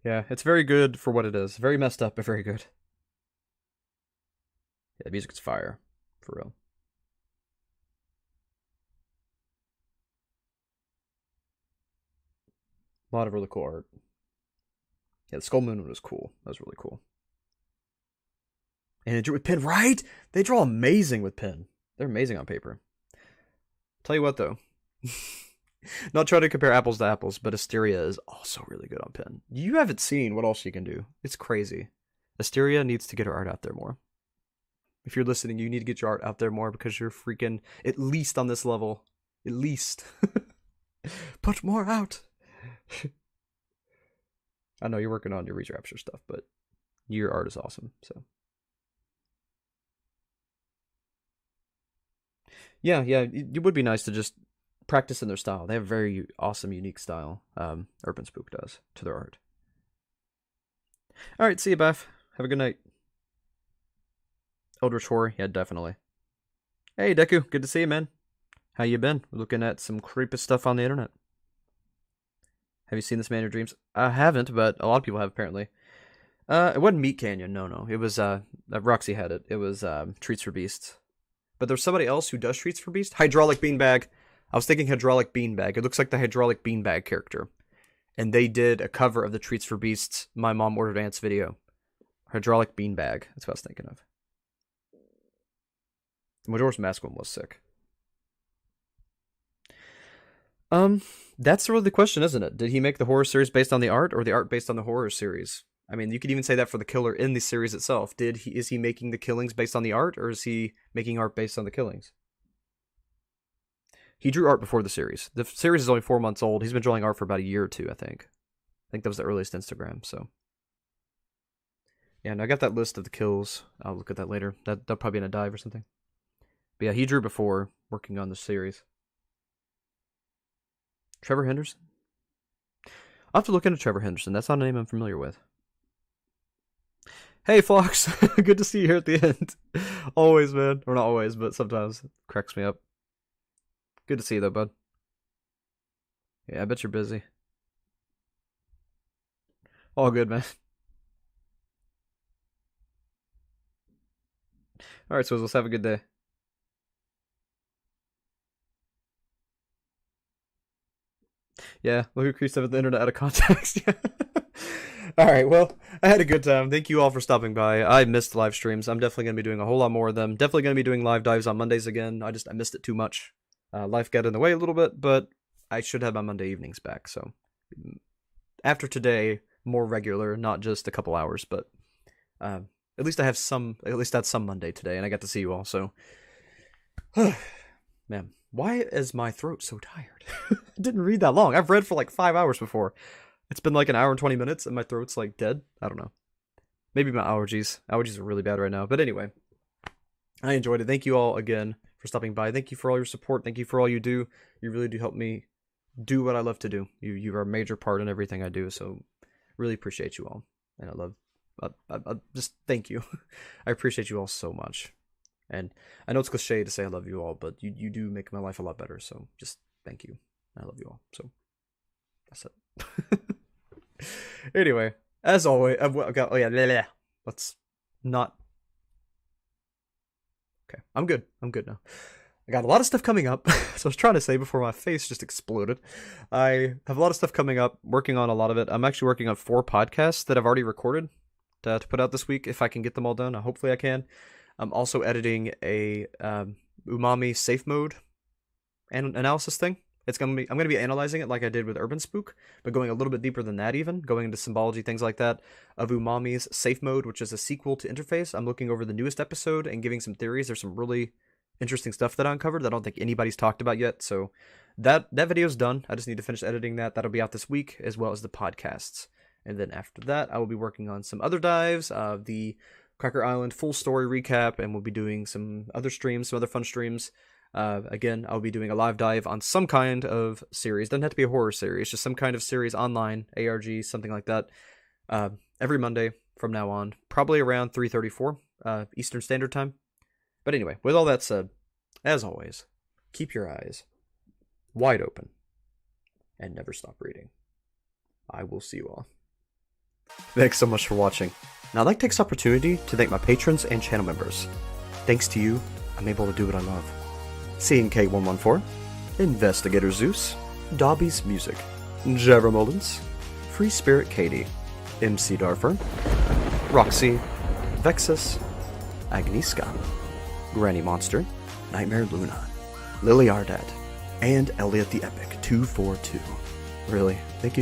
Yeah, it's very good for what it is. Very messed up, but very good. Yeah, the music's fire. For real. A lot of really cool art. Yeah, the Skull Moon was cool. That was really cool. And they drew with pen, right? They draw amazing with pen. They're amazing on paper. Tell you what, though. Not trying to compare apples to apples, but Asteria is also really good on pen. You haven't seen what else she can do. It's crazy. Asteria needs to get her art out there more. If you're listening, you need to get your art out there more because you're freaking, at least on this level. At least. Put more out. I know you're working on your recapture stuff, but your art is awesome, so. Yeah, it would be nice to just practice in their style. They have a very awesome, unique style. UrbanSPOOK does to their art. All right, see you, Beth. Have a good night. Eldritch Horror, yeah, definitely. Hey, Deku, good to see you, man. How you been? We're looking at some creepy stuff on the internet. Have you seen this man in your dreams? I haven't, but a lot of people have apparently. It wasn't Meat Canyon, no. It was Roxy had it. It was Treats for Beasts. But there's somebody else who does Treats for Beasts. Hydraulic Beanbag. I was thinking Hydraulic Beanbag. It looks like the Hydraulic Beanbag character. And they did a cover of the Treats for Beasts My Mom Ordered Ants video. Hydraulic Beanbag. That's what I was thinking of. The Majora's Mask one was sick. That's really the question, isn't it? Did he make the horror series based on the art, or the art based on the horror series? I mean, you could even say that for the killer in the series itself. Is he making the killings based on the art, or is he making art based on the killings? He drew art before the series. The series is only 4 months old. He's been drawing art for about a year or two, I think. I think that was the earliest Instagram, so. Yeah, and I got that list of the kills. I'll look at that later. That'll probably be in a dive or something. But yeah, he drew before working on the series. Trevor Henderson? I'll have to look into Trevor Henderson. That's not a name I'm familiar with. Hey, Fox. Good to see you here at the end. Always, man. Or not always, but sometimes. It cracks me up. Good to see you, though, bud. Yeah, I bet you're busy. All good, man. Alright, so let's have a good day. Yeah, look who creeps up at the internet out of context. Alright, well, I had a good time. Thank you all for stopping by. I missed live streams. I'm definitely going to be doing a whole lot more of them. Definitely going to be doing live dives on Mondays again. I missed it too much. Life got in the way a little bit, but I should have my Monday evenings back. So after today, more regular, not just a couple hours, but at least I have at least that's some Monday today, and I got to see you all. So, man, why is my throat so tired? I didn't read that long. I've read for like 5 hours before. It's been like an hour and 20 minutes, and my throat's like dead. I don't know. Maybe my allergies. Allergies are really bad right now. But anyway, I enjoyed it. Thank you all again for stopping by. Thank you for all your support. Thank you for all you do. You really do help me do what I love to do. You are a major part in everything I do. So really appreciate you all. And I just thank you. I appreciate you all so much. And I know it's cliche to say I love you all, but you do make my life a lot better. So just thank you. I love you all. So that's it. Anyway, as always, let's not. Okay, I'm good. I'm good now. I got a lot of stuff coming up. So I was trying to say before my face just exploded. I have a lot of stuff coming up, working on a lot of it. I'm actually working on 4 podcasts that I've already recorded to put out this week, if I can get them all done. Hopefully I can. I'm also editing a umami safe mode and analysis thing. I'm gonna be analyzing it like I did with UrbanSPOOK, but going a little bit deeper than that, even going into symbology, things like that. Of Umami's Safe Mode, which is a sequel to Interface. I'm looking over the newest episode and giving some theories. There's some really interesting stuff that I uncovered that I don't think anybody's talked about yet. So that video's done. I just need to finish editing that. That'll be out this week, as well as the podcasts. And then after that, I will be working on some other dives, the Cracker Island full story recap, and we'll be doing some other streams, some other fun streams. Again, I'll be doing a live dive on some kind of series. Doesn't have to be a horror series, just some kind of series online, ARG, something like that. Every Monday from now on, probably around 3:34 Eastern Standard Time. But anyway, with all that said, as always, keep your eyes wide open and never stop reading. I will see you all. Thanks so much for watching. Now I'd like to take this opportunity to thank my patrons and channel members. Thanks to you, I'm able to do what I love. CNK114, Investigator Zeus, Dobby's Music, Jabber Mullins, Free Spirit Katie, MC Darfer, Roxy, Vexus, Agnieszka, Granny Monster, Nightmare Luna, Lily Ardat, and Elliot the Epic 242. Really, thank you